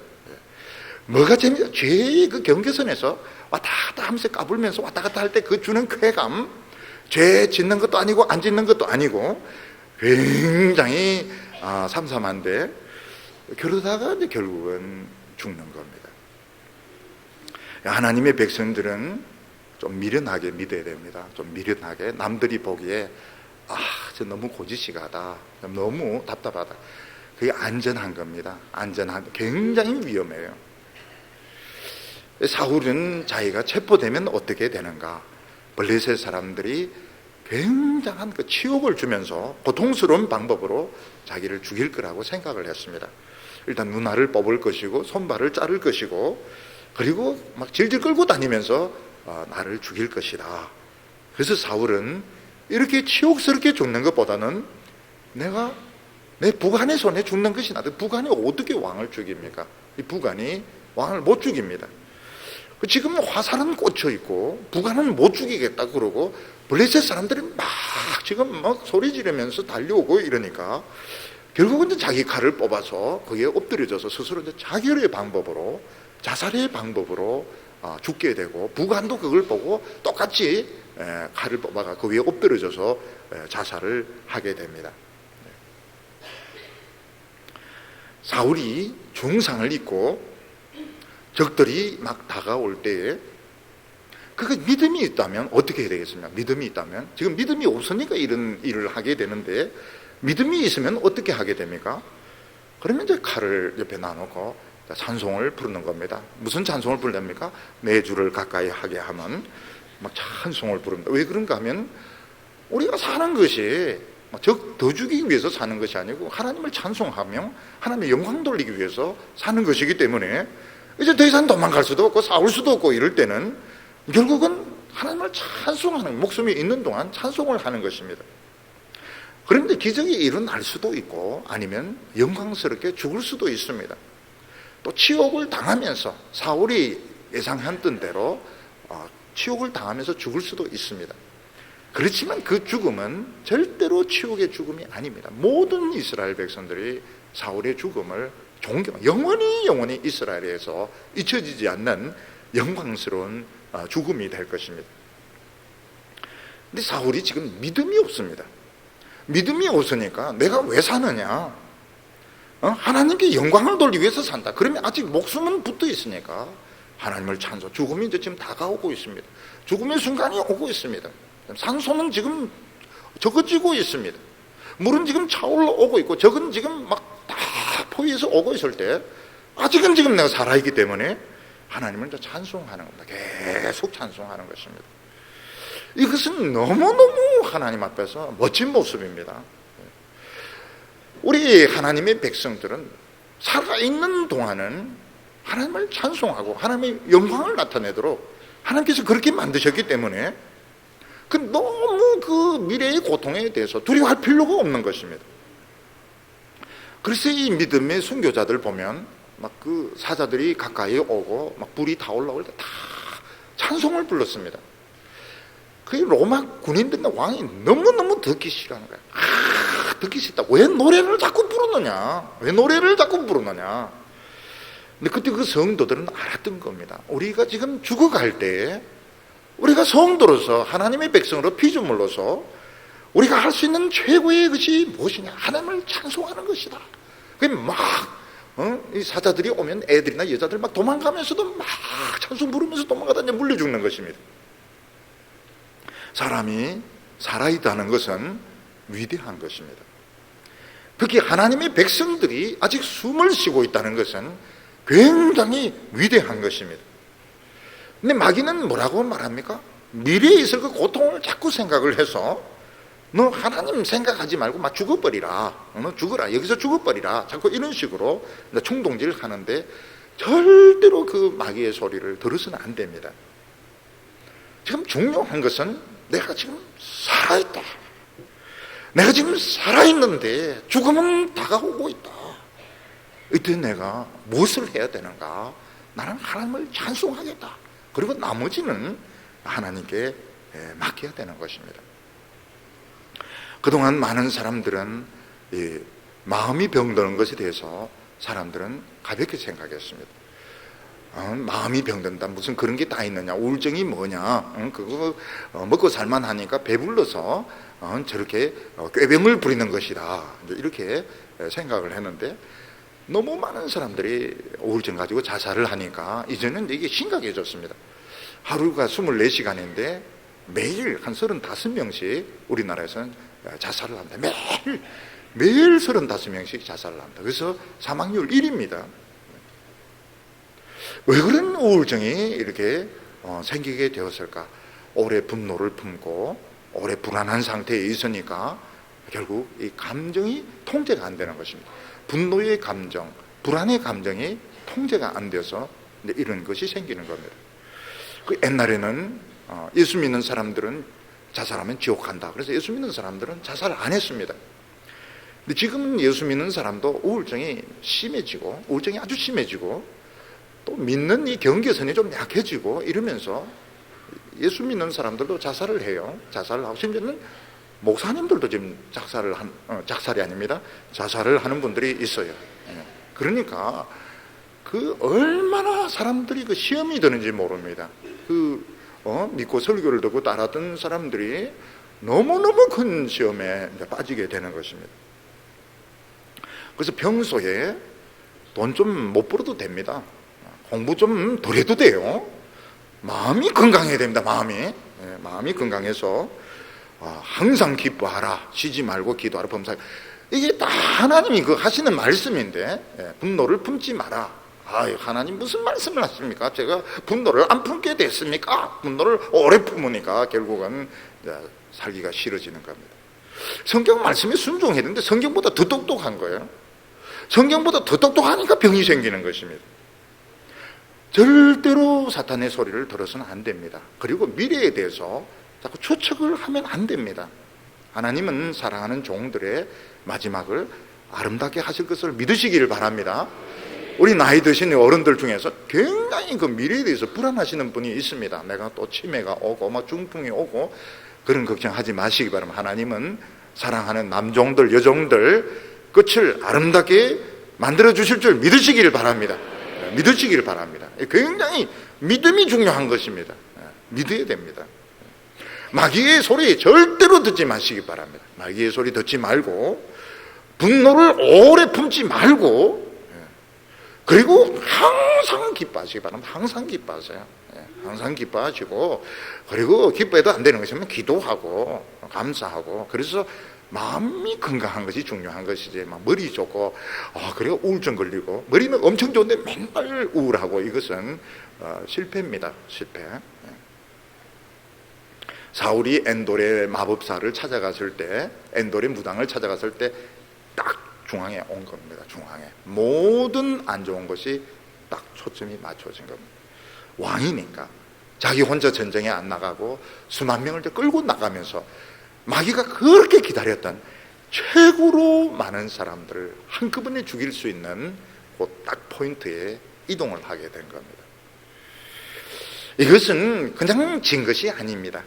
뭐가 재미가? 죄의 그 경계선에서 왔다 갔다 하면서 까불면서 왔다 갔다 할 때 그 주는 쾌감, 죄 짓는 것도 아니고 안 짓는 것도 아니고 굉장히 삼삼한데 그러다가 이제 결국은 죽는 겁니다. 하나님의 백성들은 좀 미련하게 믿어야 됩니다. 좀 미련하게 남들이 보기에 저 너무 고지식하다, 너무 답답하다. 그게 안전한 겁니다. 굉장히 위험해요. 사울은 자기가 체포되면 어떻게 되는가? 블레셋 사람들이 굉장한 그 치욕을 주면서 고통스러운 방법으로 자기를 죽일 거라고 생각을 했습니다. 일단 눈알을 뽑을 것이고 손발을 자를 것이고 그리고 막 질질 끌고 다니면서 나를 죽일 것이다. 그래서 사울은 이렇게 치욕스럽게 죽는 것보다는 내가 내 부관의 손에 죽는 것이 낫다. 부관이 어떻게 왕을 죽입니까? 이 부관이 왕을 못 죽입니다. 지금 화살은 꽂혀 있고 부관은 못 죽이겠다 그러고 블레셋 사람들이 막 지금 막 소리 지르면서 달려오고 이러니까 결국은 자기 칼을 뽑아서 거기에 엎드려져서 스스로 이제 자결의 방법으로 자살의 방법으로 죽게 되고 부관도 그걸 보고 똑같이 칼을 뽑아가 그 위에 엎드려져서 자살을 하게 됩니다. 사울이 중상을 입고 적들이 막 다가올 때에 그 믿음이 있다면 어떻게 해야 되겠습니까? 믿음이 있다면, 지금 믿음이 없으니까 이런 일을 하게 되는데, 믿음이 있으면 어떻게 하게 됩니까? 그러면 이제 칼을 옆에 놔놓고 찬송을 부르는 겁니다. 무슨 찬송을 부릅니까? 내 주를 가까이 하게 하면 막 찬송을 부릅니다. 왜 그런가 하면 우리가 사는 것이 적 더 주기 위해서 사는 것이 아니고 하나님을 찬송하며 하나님의 영광 돌리기 위해서 사는 것이기 때문에 이제 더 이상 도망갈 수도 없고 싸울 수도 없고 이럴 때는 결국은 하나님을 찬송하는, 목숨이 있는 동안 찬송을 하는 것입니다. 그런데 기적이 일어날 수도 있고 아니면 영광스럽게 죽을 수도 있습니다. 또 치욕을 당하면서 사울이 예상했던 대로 치욕을 당하면서 죽을 수도 있습니다. 그렇지만 그 죽음은 절대로 치욕의 죽음이 아닙니다. 모든 이스라엘 백성들이 사울의 죽음을 영원히 이스라엘에서 잊혀지지 않는 영광스러운 죽음이 될 것입니다. 근데 사울이 지금 믿음이 없습니다. 믿음이 없으니까 내가 왜 사느냐? 하나님께 영광을 돌리기 위해서 산다. 그러면 아직 목숨은 붙어 있으니까 하나님을 찬송. 죽음이 이제 지금 다가오고 있습니다. 죽음의 순간이 오고 있습니다. 산소는 지금 적어지고 있습니다. 물은 지금 차올라 오고 있고 적은 지금 막 다 포위해서 오고 있을 때 아직은 지금 내가 살아있기 때문에 하나님을 이제 찬송하는 겁니다. 계속 찬송하는 것입니다. 이것은 너무너무 하나님 앞에서 멋진 모습입니다. 우리 하나님의 백성들은 살아있는 동안은 하나님을 찬송하고 하나님의 영광을 나타내도록 하나님께서 그렇게 만드셨기 때문에 너무 그 미래의 고통에 대해서 두려워할 필요가 없는 것입니다. 그래서 이 믿음의 순교자들 보면 막 그 사자들이 가까이 오고 막 불이 다 올라올 때 다 찬송을 불렀습니다. 그 로마 군인들과 왕이 너무너무 듣기 싫어하는 거예요. 듣기 싫다. 왜 노래를 자꾸 부르느냐? 왜 노래를 자꾸 부르느냐? 근데 그때 그 성도들은 알았던 겁니다. 우리가 지금 죽어갈 때 우리가 성도로서 하나님의 백성으로 피조물로서 우리가 할 수 있는 최고의 것이 무엇이냐? 하나님을 찬송하는 것이다. 이 사자들이 오면 애들이나 여자들 막 도망가면서도 막 찬송 부르면서 도망가다 이제 물려 죽는 것입니다. 사람이 살아있다는 것은 위대한 것입니다. 특히 하나님의 백성들이 아직 숨을 쉬고 있다는 것은 굉장히 위대한 것입니다. 근데 마귀는 뭐라고 말합니까? 미래에 있을 그 고통을 자꾸 생각을 해서 너 하나님 생각하지 말고 막 죽어버리라. 너 죽어라. 여기서 죽어버리라. 자꾸 이런 식으로 충동질을 하는데 절대로 그 마귀의 소리를 들어서는 안 됩니다. 지금 중요한 것은 내가 지금 살아있다. 내가 지금 살아있는데 죽음은 다가오고 있다. 이때 내가 무엇을 해야 되는가? 나는 하나님을 찬송하겠다. 그리고 나머지는 하나님께 맡겨야 되는 것입니다. 그동안 많은 사람들은 마음이 병드는 것에 대해서 사람들은 가볍게 생각했습니다. 마음이 병든다. 무슨 그런 게 다 있느냐. 우울증이 뭐냐. 그거 먹고 살만하니까 배불러서 저렇게 꾀병을 부리는 것이다. 이렇게 생각을 했는데 너무 많은 사람들이 우울증 가지고 자살을 하니까 이제는 이게 심각해졌습니다. 하루가 24시간인데 매일 한 35명씩 우리나라에서는 자살을 합니다. 매일 35명씩 자살을 합니다. 그래서 사망률 1위입니다. 왜 그런 우울증이 이렇게 생기게 되었을까? 오래 분노를 품고 오래 불안한 상태에 있으니까 결국 이 감정이 통제가 안 되는 것입니다. 분노의 감정, 불안의 감정이 통제가 안 돼서 이런 것이 생기는 겁니다. 그 옛날에는 예수 믿는 사람들은 자살하면 지옥 간다. 그래서 예수 믿는 사람들은 자살을 안 했습니다. 근데 지금은 예수 믿는 사람도 우울증이 심해지고 우울증이 아주 심해지고 또 믿는 이 경계선이 좀 약해지고 이러면서 예수 믿는 사람들도 자살을 해요. 자살을 하고 심지어는 목사님들도 지금 자살이 아닙니다. 자살을 하는 분들이 있어요. 그러니까 그 얼마나 사람들이 그 시험이 드는지 모릅니다. 믿고 설교를 듣고 따랐던 사람들이 너무너무 큰 시험에 빠지게 되는 것입니다. 그래서 평소에 돈 좀 못 벌어도 됩니다. 공부 좀 덜 해도 돼요. 마음이 건강해야 됩니다. 마음이 건강해서 항상 기뻐하라, 쉬지 말고 기도하라, 범사에. 이게 다 하나님이 그 하시는 말씀인데, 분노를 품지 마라. 하나님 무슨 말씀을 하십니까? 제가 분노를 안 품게 됐습니까? 분노를 오래 품으니까 결국은 살기가 싫어지는 겁니다. 성경 말씀에 순종해야 되는데 성경보다 더 똑똑한 거예요. 성경보다 더 똑똑하니까 병이 생기는 것입니다. 절대로 사탄의 소리를 들어서는 안 됩니다. 그리고 미래에 대해서 자꾸 추측을 하면 안 됩니다. 하나님은 사랑하는 종들의 마지막을 아름답게 하실 것을 믿으시기를 바랍니다. 우리 나이 드신 어른들 중에서 굉장히 그 미래에 대해서 불안하시는 분이 있습니다. 내가 또 치매가 오고 막 중풍이 오고, 그런 걱정하지 마시기 바랍니다. 하나님은 사랑하는 남종들, 여종들 끝을 아름답게 만들어 주실 줄 믿으시기를 바랍니다. 믿으시기를 바랍니다. 굉장히 믿음이 중요한 것입니다. 믿어야 됩니다. 마귀의 소리 절대로 듣지 마시기 바랍니다. 마귀의 소리 듣지 말고, 분노를 오래 품지 말고, 그리고 항상 기뻐하시기 바랍니다. 항상 기뻐하세요. 항상 기뻐하시고, 그리고 기뻐해도 안 되는 것이면 기도하고 감사하고, 그래서 마음이 건강한 것이 중요한 것이지, 막 머리 좋고 그리고 우울증 걸리고, 머리는 엄청 좋은데 맨날 우울하고, 이것은 실패입니다. 실패. 사울이 엔돌의 마법사를 찾아갔을 때, 엔돌의 무당을 찾아갔을 때 딱 중앙에 온 겁니다. 중앙에 모든 안 좋은 것이 딱 초점이 맞춰진 겁니다. 왕이니까 자기 혼자 전쟁에 안 나가고 수만 명을 끌고 나가면서 마귀가 그렇게 기다렸던 최고로 많은 사람들을 한꺼번에 죽일 수 있는 그 딱 포인트에 이동을 하게 된 겁니다. 이것은 그냥 진 것이 아닙니다.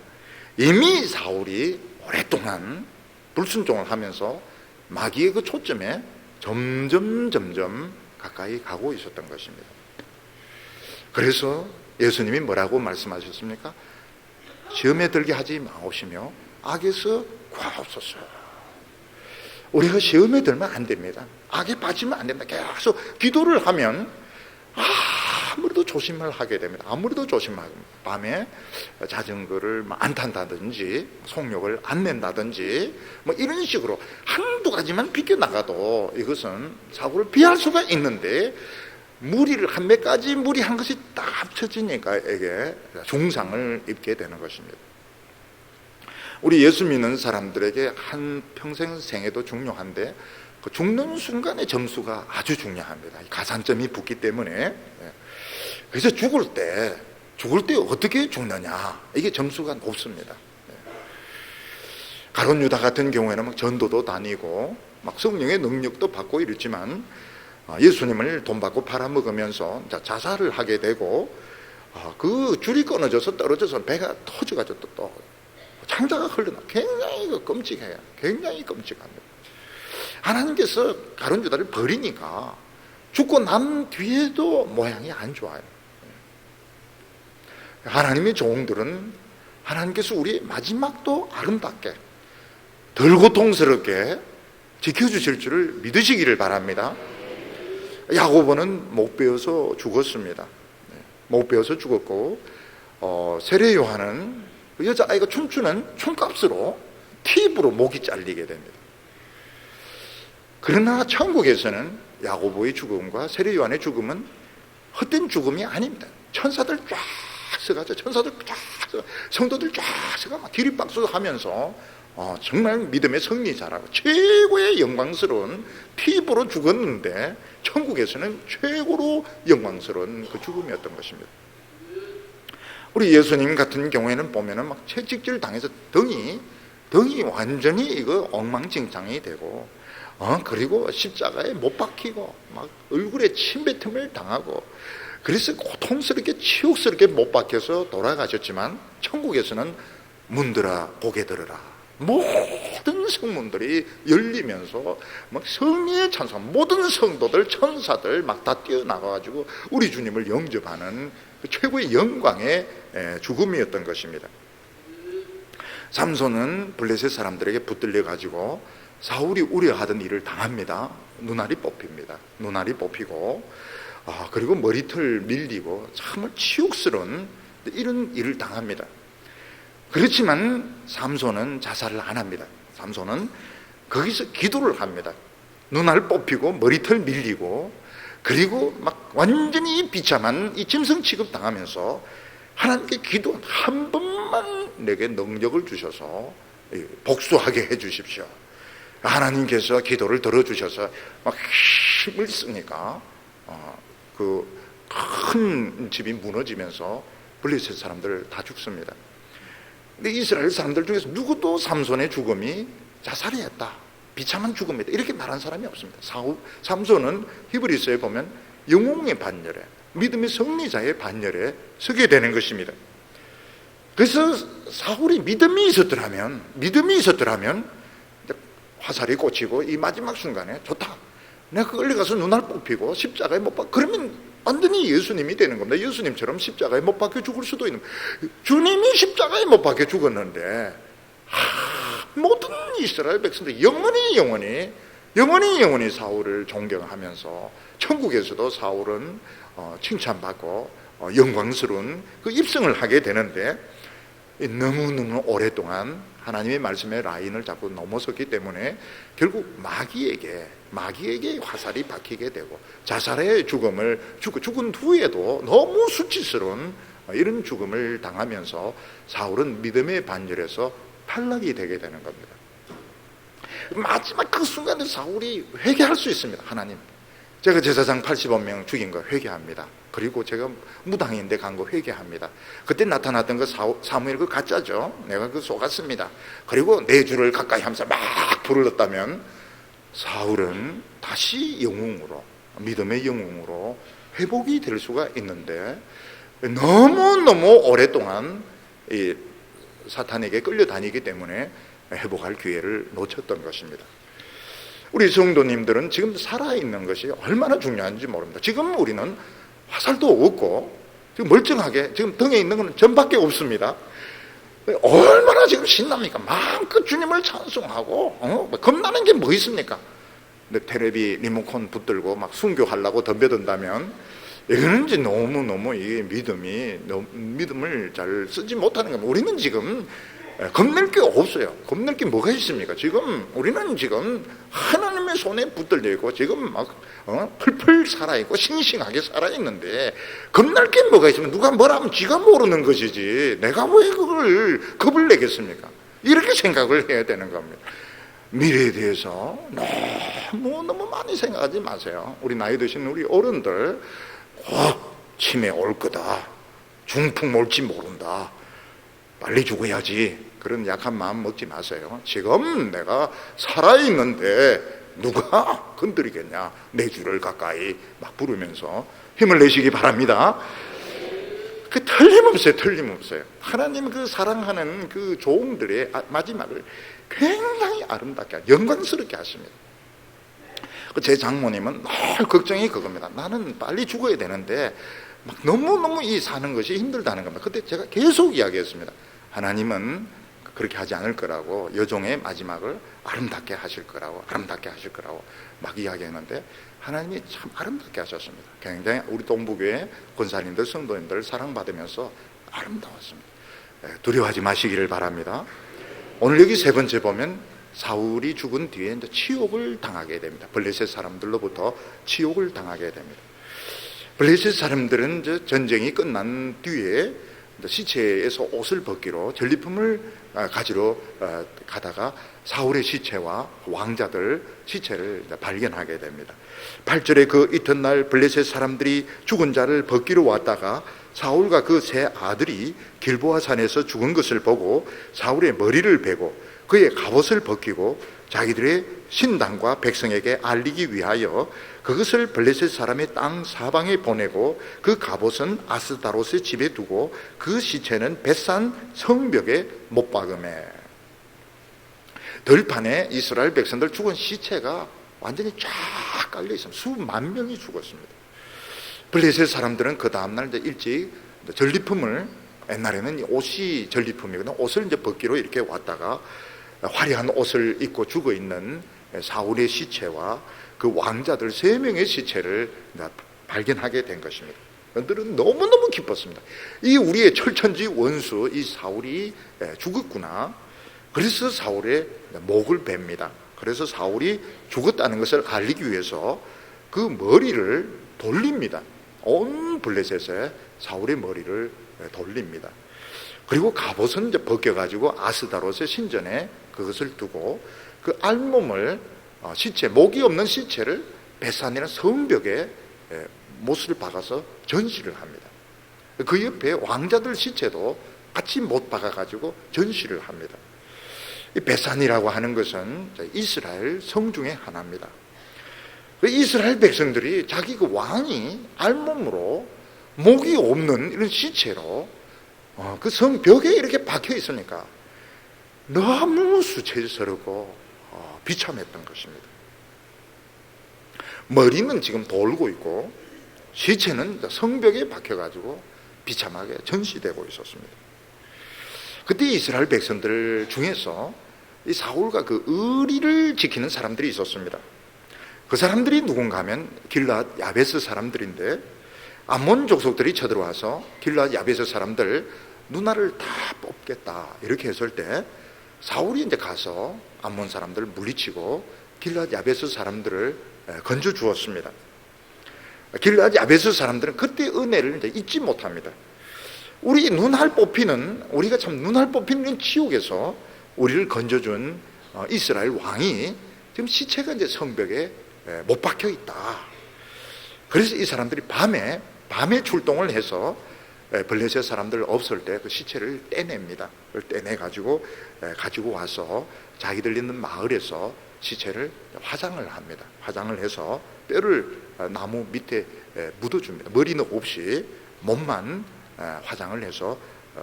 이미 사울이 오랫동안 불순종을 하면서 마귀의 그 초점에 점점 가까이 가고 있었던 것입니다. 그래서 예수님이 뭐라고 말씀하셨습니까? 시험에 들게 하지 마옵시며 악에서 구하옵소서. 우리가 시험에 들면 안 됩니다. 악에 빠지면 안 됩니다. 계속 기도를 하면 아무래도 조심을 하게 됩니다. 아무래도 조심하고, 밤에 자전거를 안 탄다든지 속력을 안 낸다든지 뭐 이런 식으로 한두 가지만 비껴나가도 이것은 사고를 피할 수가 있는데, 무리를 한 몇 가지 무리한 것이 딱 합쳐지니까 이게 중상을 입게 되는 것입니다. 우리 예수 믿는 사람들에게 한 평생 생애도 중요한데, 그 죽는 순간의 점수가 아주 중요합니다. 가산점이 붙기 때문에. 그래서 죽을 때 어떻게 죽느냐, 이게 점수가 높습니다. 가룟 유다 같은 경우에는 막 전도도 다니고 막 성령의 능력도 받고 이랬지만, 예수님을 돈 받고 팔아먹으면서 자살을 하게 되고, 그 줄이 끊어져서 떨어져서 배가 터져가지고 또 창자가 흘러나. 굉장히 끔찍해요. 굉장히 끔찍합니다. 하나님께서 가룟 유다를 버리니까 죽고 난 뒤에도 모양이 안 좋아요. 하나님의 종들은 하나님께서 우리 마지막도 아름답게, 덜 고통스럽게 지켜주실 줄을 믿으시기를 바랍니다. 야고보는 못 배워서 죽었습니다. 못 배워서 죽었고, 세례 요한은 여자아이가 춤추는 춤값으로 팁으로 목이 잘리게 됩니다. 그러나 천국에서는 야고보의 죽음과 세례 요한의 죽음은 헛된 죽음이 아닙니다. 천사들 쫙 서가지고, 천사들 쫙 서가, 성도들 쫙 서가 막 기립박수 하면서 정말 믿음의 승리자라고 최고의 영광스러운 팁으로 죽었는데, 천국에서는 최고로 영광스러운 그 죽음이었던 것입니다. 우리 예수님 같은 경우에는 보면은 막 채찍질 당해서 등이 완전히 이거 엉망진창이 되고, 그리고 십자가에 못 박히고 막 얼굴에 침뱉음을 당하고, 그래서 고통스럽게 치욕스럽게 못 박혀서 돌아가셨지만, 천국에서는 문들아 고개 들으라, 모든 성문들이 열리면서 막 성의 찬송, 모든 성도들, 천사들 막 다 뛰어나가가지고 우리 주님을 영접하는 그 최고의 영광의 죽음이었던 것입니다. 삼손은 블레셋 사람들에게 붙들려 가지고 사울이 우려하던 일을 당합니다. 눈알이 뽑힙니다. 눈알이 뽑히고 그리고 머리털 밀리고 정말 치욕스러운 이런 일을 당합니다. 그렇지만 삼손은 자살을 안 합니다. 삼손은 거기서 기도를 합니다. 눈알 뽑히고 머리털 밀리고 그리고 막 완전히 비참한 이 짐승 취급 당하면서 하나님께 기도, 한 번만 내게 능력을 주셔서 복수하게 해 주십시오. 하나님께서 기도를 들어주셔서 막 힘을 쓰니까 그 큰 집이 무너지면서 블레셋 사람들 다 죽습니다. 근데 이스라엘 사람들 중에서 누구도 삼손의 죽음이 자살이었다, 비참한 죽음이다 이렇게 말한 사람이 없습니다. 삼손은 히브리서에 보면 영웅의 반열에, 믿음의 승리자의 반열에 서게 되는 것입니다. 그래서 사울이 믿음이 있었더라면 화살이 꽂히고 이 마지막 순간에 좋다, 내가 끌려가서 눈알 뽑히고 십자가에 못 박혀, 그러면 완전히 예수님이 되는 겁니다. 예수님처럼 십자가에 못 박혀 죽을 수도 있는, 주님이 십자가에 못 박혀 죽었는데 모든 이스라엘 백성들 영원히 사울을 존경하면서 천국에서도 사울은 칭찬받고 영광스러운 그 입성을 하게 되는데, 너무너무 오랫동안 하나님의 말씀의 라인을 자꾸 넘어섰기 때문에 결국 마귀에게 화살이 박히게 되고 자살의 죽음을 죽은 후에도 너무 수치스러운 이런 죽음을 당하면서 사울은 믿음의 반열에서 탈락이 되게 되는 겁니다. 마지막 그 순간에 사울이 회개할 수 있습니다. 하나님, 제가 제사장 80명 죽인 거 회개합니다. 그리고 제가 무당인데 간 거 회개합니다. 그때 나타났던 그 사무엘 그 가짜죠. 내가 그 속았습니다. 그리고 내 주를 가까이 하면서 막 부르렀다면 사울은 다시 영웅으로, 믿음의 영웅으로 회복이 될 수가 있는데, 너무너무 오랫동안 이 사탄에게 끌려다니기 때문에 회복할 기회를 놓쳤던 것입니다. 우리 성도님들은 지금 살아있는 것이 얼마나 중요한지 모릅니다. 지금 우리는 화살도 없고 지금 멀쩡하게 지금 등에 있는 건 전밖에 없습니다. 얼마나 지금 신납니까? 마음껏 주님을 찬송하고 겁나는 게 뭐 있습니까? 근데 테레비 리모컨 붙들고 막 순교하려고 덤벼든다면 이거는 이제 너무너무 이게 믿음을 잘 쓰지 못하는 겁니다. 우리는 지금 겁낼 게 없어요. 겁낼 게 뭐가 있습니까? 지금 우리는 지금 하나님의 손에 붙들려 있고 지금 막 풀풀 살아있고 싱싱하게 살아있는데 겁날 게 뭐가 있으면 누가 뭐라 하면 지가 모르는 것이지 내가 왜 그걸 겁을 내겠습니까? 이렇게 생각을 해야 되는 겁니다. 미래에 대해서 너무 많이 생각하지 마세요. 우리 나이 드신 우리 어른들 치매 올 거다, 중풍 올지 모른다, 빨리 죽어야지, 그런 약한 마음 먹지 마세요. 지금 내가 살아있는데 누가 건드리겠냐, 내 주를 가까이 막 부르면서 힘을 내시기 바랍니다. 그 틀림없어요. 하나님 그 사랑하는 그 종들의 마지막을 굉장히 아름답게, 영광스럽게 하십니다. 제 장모님은 늘 걱정이 그겁니다. 나는 빨리 죽어야 되는데 막 너무너무 이 사는 것이 힘들다는 겁니다. 그때 제가 계속 이야기했습니다. 하나님은 그렇게 하지 않을 거라고, 여종의 마지막을 아름답게 하실 거라고 막 이야기했는데 하나님이 참 아름답게 하셨습니다. 굉장히 우리 동부교회 권사님들, 성도님들 사랑받으면서 아름다웠습니다. 두려워하지 마시기를 바랍니다. 오늘 여기 세 번째 보면 사울이 죽은 뒤에 이제 치욕을 당하게 됩니다. 블레셋 사람들로부터 치욕을 당하게 됩니다. 블레셋 사람들은 이제 전쟁이 끝난 뒤에 시체에서 옷을 벗기로 전리품을 가지러 가다가 사울의 시체와 왕자들 시체를 발견하게 됩니다. 8절에 그 이튿날 블레셋 사람들이 죽은 자를 벗기러 왔다가 사울과 그 세 아들이 길보아 산에서 죽은 것을 보고 사울의 머리를 베고 그의 갑옷을 벗기고 자기들의 신당과 백성에게 알리기 위하여 그것을 블레셋 사람의 땅 사방에 보내고 그 갑옷은 아스다롯의 집에 두고 그 시체는 벳산 성벽에 못 박음해. 들판에 이스라엘 백성들 죽은 시체가 완전히 쫙 깔려 있습니다. 수만 명이 죽었습니다. 블레셋 사람들은 그 다음날 이제 일찍 전리품을, 옛날에는 옷이 전리품이거든요. 옷을 이제 벗기로 이렇게 왔다가 화려한 옷을 입고 죽어 있는 사울의 시체와 그 왕자들 3명의 시체를 발견하게 된 것입니다. 그들은 너무너무 기뻤습니다. 이 우리의 철천지 원수 이 사울이 죽었구나. 그래서 사울의 목을 베입니다. 그래서 사울이 죽었다는 것을 알리기 위해서 그 머리를 돌립니다. 온 블레셋에 사울의 머리를 돌립니다. 그리고 갑옷은 이제 벗겨가지고 아스다롯의 신전에 그것을 두고 그 알몸을 시체, 목이 없는 시체를 베산이라는 성벽에 못을 박아서 전시를 합니다. 그 옆에 왕자들 시체도 같이 못 박아가지고 전시를 합니다. 이 베산이라고 하는 것은 이스라엘 성 중에 하나입니다. 이스라엘 백성들이 자기 그 왕이 알몸으로 목이 없는 이런 시체로 그 성벽에 이렇게 박혀 있으니까 너무 수치스럽고 비참했던 것입니다. 머리는 지금 돌고 있고 시체는 성벽에 박혀가지고 비참하게 전시되고 있었습니다. 그때 이스라엘 백성들 중에서 이 사울과 그 의리를 지키는 사람들이 있었습니다. 그 사람들이 누군가 하면 길앗 야베스 사람들인데 암몬 족속들이 쳐들어와서 길앗 야베스 사람들 누나를 다 뽑겠다 이렇게 했을 때 사울이 이제 가서 암몬 사람들을 물리치고 길앗 야베스 사람들을 건져 주었습니다. 길앗 야베스 사람들은 그때 은혜를 이제 잊지 못합니다. 우리 눈알 뽑히는, 우리가 참 눈알 뽑히는 지옥에서 우리를 건져준 이스라엘 왕이 지금 시체가 이제 성벽에 못 박혀 있다. 그래서 이 사람들이 밤에 출동을 해서 블레셋 사람들 없을 때 그 시체를 떼냅니다. 그걸 떼내가지고 가지고 와서 자기들 있는 마을에서 시체를 화장을 합니다. 화장을 해서 뼈를 나무 밑에 묻어줍니다. 머리는 없이 몸만 화장을 해서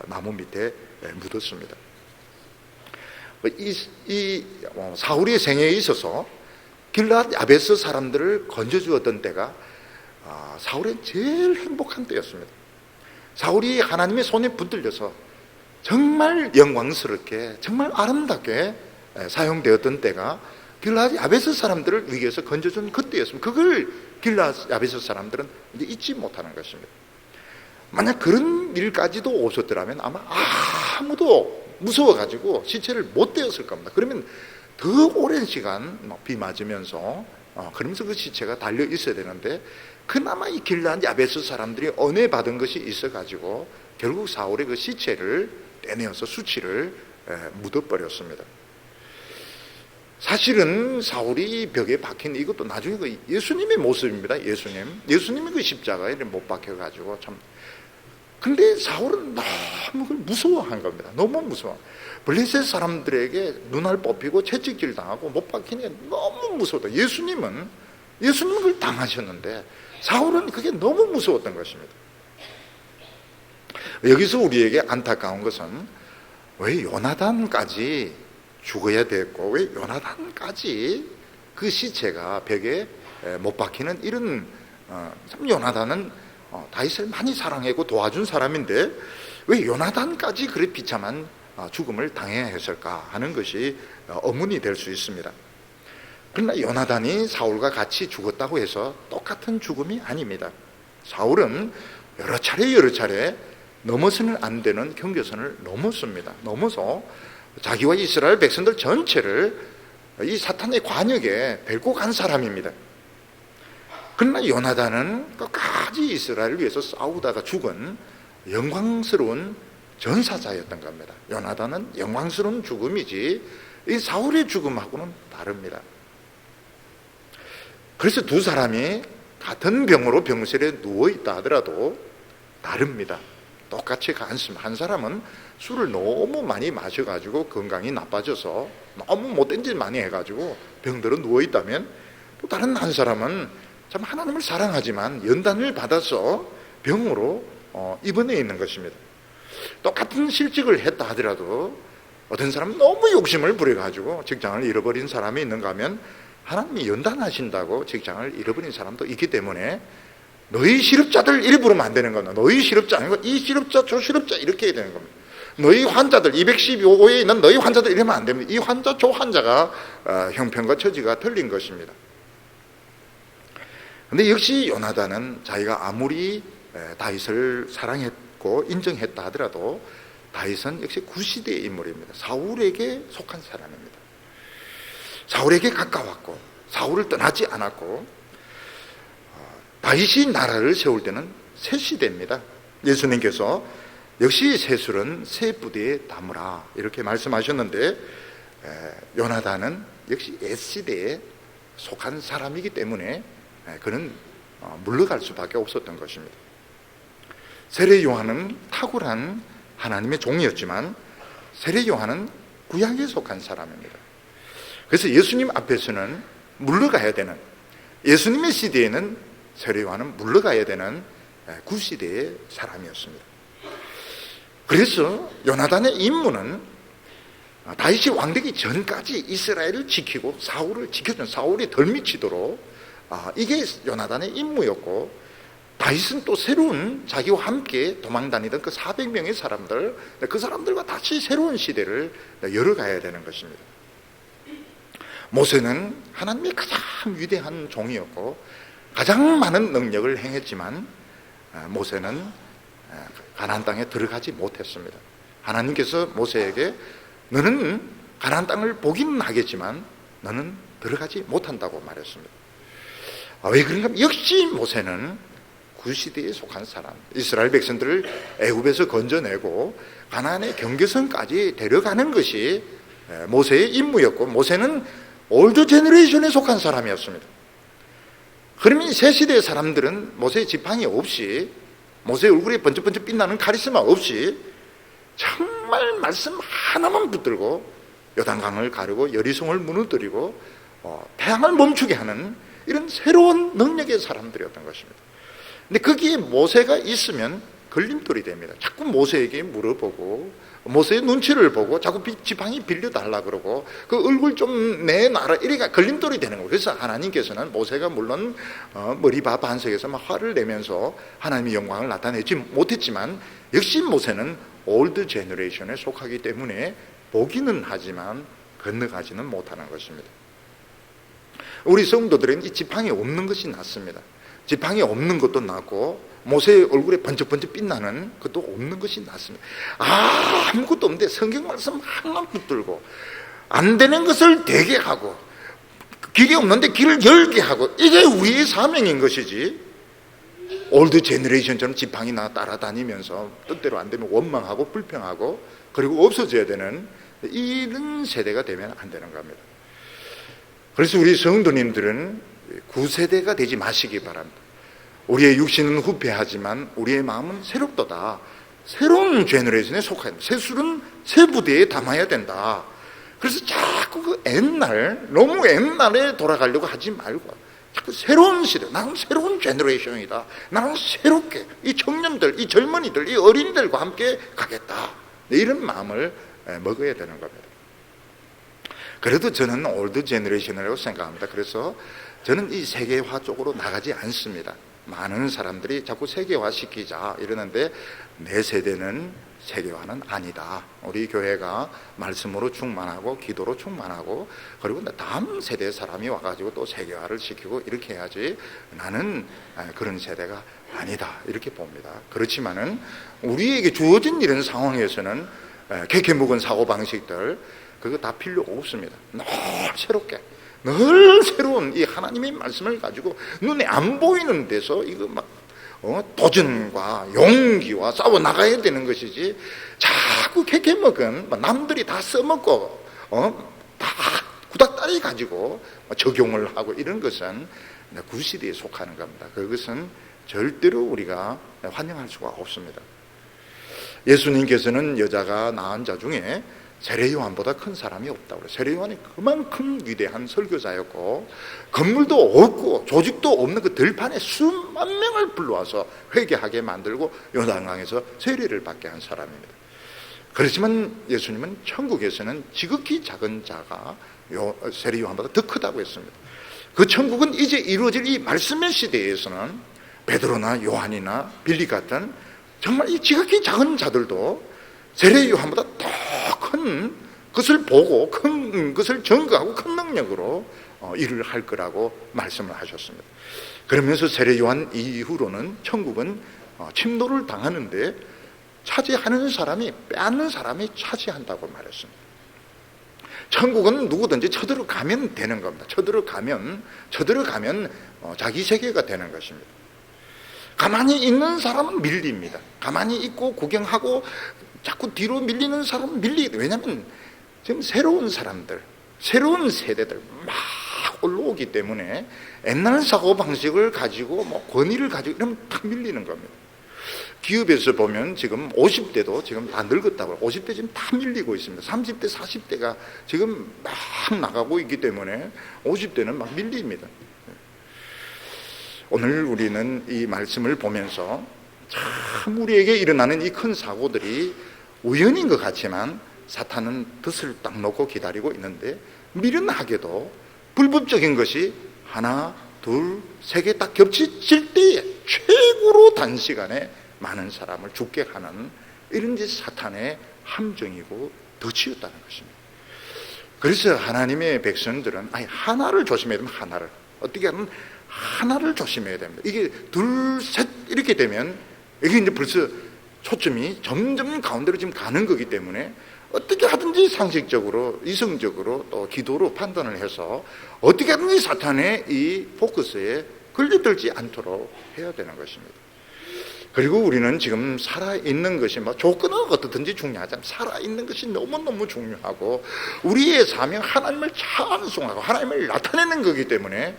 나무 밑에 묻었습니다. 이 사울의 생애에 있어서 길앗 야베스 사람들을 건져주었던 때가 사울의 제일 행복한 때였습니다. 사울이 하나님의 손에 붙들려서 정말 영광스럽게 정말 아름답게 사용되었던 때가 길앗 야베스 사람들을 위기에서 건져준 그때였습니다. 그걸 길앗 야베스 사람들은 이제 잊지 못하는 것입니다. 만약 그런 일까지도 오셨더라면 아마 아무도 무서워가지고 시체를 못 떼었을 겁니다. 그러면 더 오랜 시간 비 맞으면서 그러면서 그 시체가 달려 있어야 되는데 그나마 이 길앗 야베스 사람들이 은혜 받은 것이 있어가지고 결국 사울의 그 시체를 떼내어서 수치를 묻어버렸습니다. 사실은 사울이 벽에 박힌 이것도 나중에 그 예수님의 모습입니다. 예수님이 그 십자가에 못 박혀가지고 참. 근데 사울은 너무 그걸 무서워한 겁니다. 너무 무서워. 블레셋 사람들에게 눈알 뽑히고 채찍질 당하고 못 박히니 너무 무서웠다. 예수님은 그걸 당하셨는데 사울은 그게 너무 무서웠던 것입니다. 여기서 우리에게 안타까운 것은 왜 요나단까지 죽어야 됐고 왜 요나단까지 그 시체가 벽에 못 박히는 이런 참 요나단은 다윗을 많이 사랑하고 도와준 사람인데 왜 요나단까지 그래 비참한 죽음을 당해야 했을까 하는 것이 의문이 될 수 있습니다. 그러나 요나단이 사울과 같이 죽었다고 해서 똑같은 죽음이 아닙니다. 사울은 여러 차례 넘어서는 안 되는 경계선을 넘었습니다. 넘어서 자기와 이스라엘 백성들 전체를 이 사탄의 관역에 싣고 간 사람입니다. 그러나 요나단은 끝까지 이스라엘을 위해서 싸우다가 죽은 영광스러운 전사자였던 겁니다. 요나단은 영광스러운 죽음이지 이 사울의 죽음하고는 다릅니다. 그래서 두 사람이 같은 병으로 병실에 누워있다 하더라도 다릅니다. 똑같이 않습니다. 한 사람은 술을 너무 많이 마셔가지고 건강이 나빠져서 너무 못된 짓 많이 해가지고 병들어 누워있다면 또 다른 한 사람은 참 하나님을 사랑하지만 연단을 받아서 병으로 입원해 있는 것입니다. 똑같은 실직을 했다 하더라도 어떤 사람은 너무 욕심을 부려가지고 직장을 잃어버린 사람이 있는가 하면 하나님이 연단하신다고 직장을 잃어버린 사람도 있기 때문에 너희 실업자들 이래 부르면 안 되는 겁니다. 너희 실업자 아니고 이 실업자 저 실업자 이렇게 해야 되는 겁니다. 너희 환자들 215호에 있는 너희 환자들 이러면 안 됩니다. 이 환자 저 환자가 형편과 처지가 틀린 것입니다. 그런데 역시 요나단은 자기가 아무리 다윗을 사랑했고 인정했다 하더라도 다윗은 역시 구시대의 인물입니다. 사울에게 속한 사람입니다. 사울에게 가까웠고 사울을 떠나지 않았고, 다윗이 나라를 세울 때는 새 시대입니다. 예수님께서 역시 세술은 새 부대에 담으라 이렇게 말씀하셨는데, 요나단은 역시 옛시대에 속한 사람이기 때문에 그는 물러갈 수밖에 없었던 것입니다. 세례 요한은 탁월한 하나님의 종이었지만 세례 요한은 구약에 속한 사람입니다. 그래서 예수님 앞에서는 물러가야 되는, 예수님의 시대에는 세례 요한은 물러가야 되는 구시대의 사람이었습니다. 그래서 요나단의 임무는 다윗이 왕되기 전까지 이스라엘을 지키고 사울을 지켜준, 사울이 덜 미치도록, 이게 요나단의 임무였고, 다윗은 또 새로운 자기와 함께 도망다니던 그 400명의 사람들, 그 사람들과 다시 새로운 시대를 열어가야 되는 것입니다. 모세는 하나님의 가장 위대한 종이었고 가장 많은 능력을 행했지만 모세는 가나안 땅에 들어가지 못했습니다. 하나님께서 모세에게 너는 가나안 땅을 보기는 하겠지만 너는 들어가지 못한다고 말했습니다. 왜 그런가? 역시 모세는 구시대에 속한 사람, 이스라엘 백성들을 애굽에서 건져내고 가나안의 경계선까지 데려가는 것이 모세의 임무였고, 모세는 올드 제너레이션에 속한 사람이었습니다. 그러면 새 시대의 사람들은 모세의 지팡이 없이, 모세의 얼굴에 번쩍번쩍 빛나는 카리스마 없이 정말 말씀 하나만 붙들고 요단강을 가르고 여리송을 무너뜨리고 태양을 멈추게 하는 이런 새로운 능력의 사람들이었던 것입니다. 근데 거기에 모세가 있으면 걸림돌이 됩니다. 자꾸 모세에게 물어보고 모세의 눈치를 보고 자꾸 지팡이 빌려달라 그러고 그 얼굴 좀 내놔라, 이래가 걸림돌이 되는 거예요. 그래서 하나님께서는 모세가 물론 머리바 반석에서 막 화를 내면서 하나님의 영광을 나타내지 못했지만 역시 모세는 올드 제너레이션에 속하기 때문에 보기는 하지만 건너가지는 못하는 것입니다. 우리 성도들은 이 지팡이 없는 것이 낫습니다. 지팡이 없는 것도 낫고 모세의 얼굴에 번쩍번쩍 빛나는 것도 없는 것이 낫습니다. 아무것도 없는데 성경 말씀 하나만 붙들고 안 되는 것을 되게 하고 길이 없는데 길을 열게 하고, 이게 우리의 사명인 것이지, 올드 제너레이션처럼 지팡이나 따라다니면서 뜻대로 안 되면 원망하고 불평하고 그리고 없어져야 되는 이런 세대가 되면 안 되는 겁니다. 그래서 우리 성도님들은 구세대가 되지 마시기 바랍니다. 우리의 육신은 후패하지만 우리의 마음은 새롭도다. 새로운 제너레이션에 속한, 세술은 새 부대에 담아야 된다. 그래서 자꾸 그 옛날, 너무 옛날에 돌아가려고 하지 말고 자꾸 새로운 시대, 나는 새로운 제너레이션이다, 나는 새롭게 이 청년들, 이 젊은이들, 이 어린이들과 함께 가겠다, 이런 마음을 먹어야 되는 겁니다. 그래도 저는 올드 제너레이션이라고 생각합니다. 그래서 저는 이 세계화 쪽으로 나가지 않습니다. 많은 사람들이 자꾸 세계화 시키자 이러는데 내 세대는 세계화는 아니다. 우리 교회가 말씀으로 충만하고 기도로 충만하고 그리고 다음 세대 사람이 와가지고 또 세계화를 시키고 이렇게 해야지, 나는 그런 세대가 아니다 이렇게 봅니다. 그렇지만은 우리에게 주어진 이런 상황에서는 개케 묵은 사고방식들 그거 다 필요 없습니다. 늘 새롭게, 늘 새로운 이 하나님의 말씀을 가지고 눈에 안 보이는 데서 이거 막 도전과 용기와 싸워 나가야 되는 것이지, 자꾸 캐캐 먹은 남들이 다 써먹고 다 구닥다리 가지고 적용을 하고 이런 것은 구시대에 속하는 겁니다. 그것은 절대로 우리가 환영할 수가 없습니다. 예수님께서는 여자가 낳은 자 중에 세례 요한보다 큰 사람이 없다고 그래요. 세례 요한이 그만큼 위대한 설교자였고 건물도 없고 조직도 없는 그 들판에 수만 명을 불러와서 회개하게 만들고 요단강에서 세례를 받게 한 사람입니다. 그렇지만 예수님은 천국에서는 지극히 작은 자가 세례 요한보다 더 크다고 했습니다. 그 천국은 이제 이루어질 이 말씀의 시대에서는 베드로나 요한이나 빌립 같은 정말 이 지극히 작은 자들도 세례 요한보다 더 큰 것을 보고 큰 것을 증거하고 큰 능력으로 일을 할 거라고 말씀을 하셨습니다. 그러면서 세례 요한 이후로는 천국은 침노를 당하는데 차지하는 사람이, 빼앗는 사람이 차지한다고 말했습니다. 천국은 누구든지 쳐들어가면 되는 겁니다. 쳐들어가면 자기 세계가 되는 것입니다. 가만히 있는 사람은 밀립니다. 가만히 있고 구경하고 자꾸 뒤로 밀리는 사람은 밀리게 돼요. 왜냐하면 지금 새로운 사람들, 새로운 세대들 막 올라오기 때문에 옛날 사고방식을 가지고 권위를 가지고 이러면 탁 밀리는 겁니다. 기업에서 보면 지금 50대도 지금 다 늙었다고, 50대 지금 다 밀리고 있습니다. 30대, 40대가 지금 막 나가고 있기 때문에 50대는 막 밀립니다. 오늘 우리는 이 말씀을 보면서 참 우리에게 일어나는 이 큰 사고들이 우연인 것 같지만 사탄은 덫을 딱 놓고 기다리고 있는데, 미련하게도 불법적인 것이 하나, 둘, 세 개 딱 겹칠 때에 최고로 단시간에 많은 사람을 죽게 하는 이런 게 사탄의 함정이고 덫이었다는 것입니다. 그래서 하나님의 백성들은 하나를 조심해야 됩니다. 하나를 어떻게 하면 하나를 조심해야 됩니다. 이게 둘, 셋 이렇게 되면 이게 이제 벌써 초점이 점점 가운데로 지금 가는 거기 때문에 어떻게 하든지 상식적으로, 이성적으로 또 기도로 판단을 해서 어떻게 하든지 사탄의 이 포커스에 걸려들지 않도록 해야 되는 것입니다. 그리고 우리는 지금 살아있는 것이 조건은 어떻든지 중요하지 않습니다. 살아있는 것이 너무너무 중요하고 우리의 사명 하나님을 찬송하고 하나님을 나타내는 거기 때문에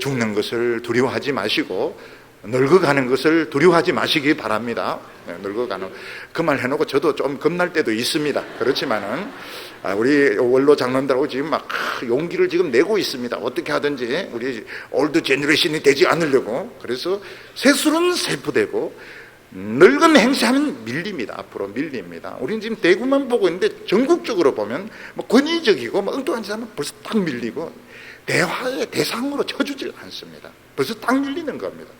죽는 것을 두려워하지 마시고 늙어가는 것을 두려워하지 마시기 바랍니다. 늙어가는 그 말 해놓고 저도 좀 겁날 때도 있습니다. 그렇지만은 우리 원로 장로들하고 지금 막 용기를 지금 내고 있습니다. 어떻게 하든지 우리 올드 제너레이션이 되지 않으려고. 그래서 세술은 세부되고 늙은 행세하면 밀립니다. 앞으로 밀립니다. 우리는 지금 대구만 보고 있는데 전국적으로 보면 권위적이고 엉뚱한 사람은 벌써 딱 밀리고 대화의 대상으로 쳐주질 않습니다. 벌써 딱 밀리는 겁니다.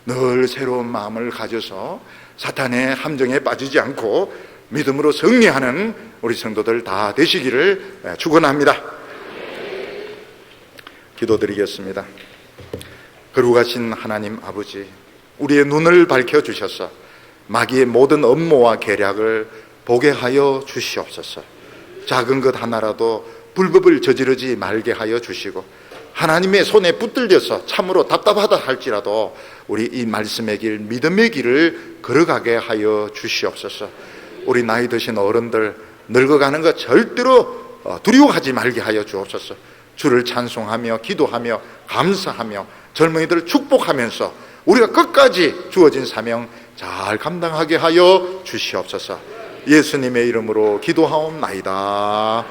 늘 새로운 마음을 가져서 사탄의 함정에 빠지지 않고 믿음으로 승리하는 우리 성도들 다 되시기를 축원합니다. 기도드리겠습니다. 거룩하신 하나님 아버지, 우리의 눈을 밝혀주셔서 마귀의 모든 음모와 계략을 보게 하여 주시옵소서. 작은 것 하나라도 불법을 저지르지 말게 하여 주시고 하나님의 손에 붙들려서 참으로 답답하다 할지라도 우리 이 말씀의 길, 믿음의 길을 걸어가게 하여 주시옵소서. 우리 나이 드신 어른들 늙어가는 것 절대로 두려워하지 말게 하여 주옵소서. 주를 찬송하며 기도하며 감사하며 젊은이들을 축복하면서 우리가 끝까지 주어진 사명 잘 감당하게 하여 주시옵소서. 예수님의 이름으로 기도하옵나이다.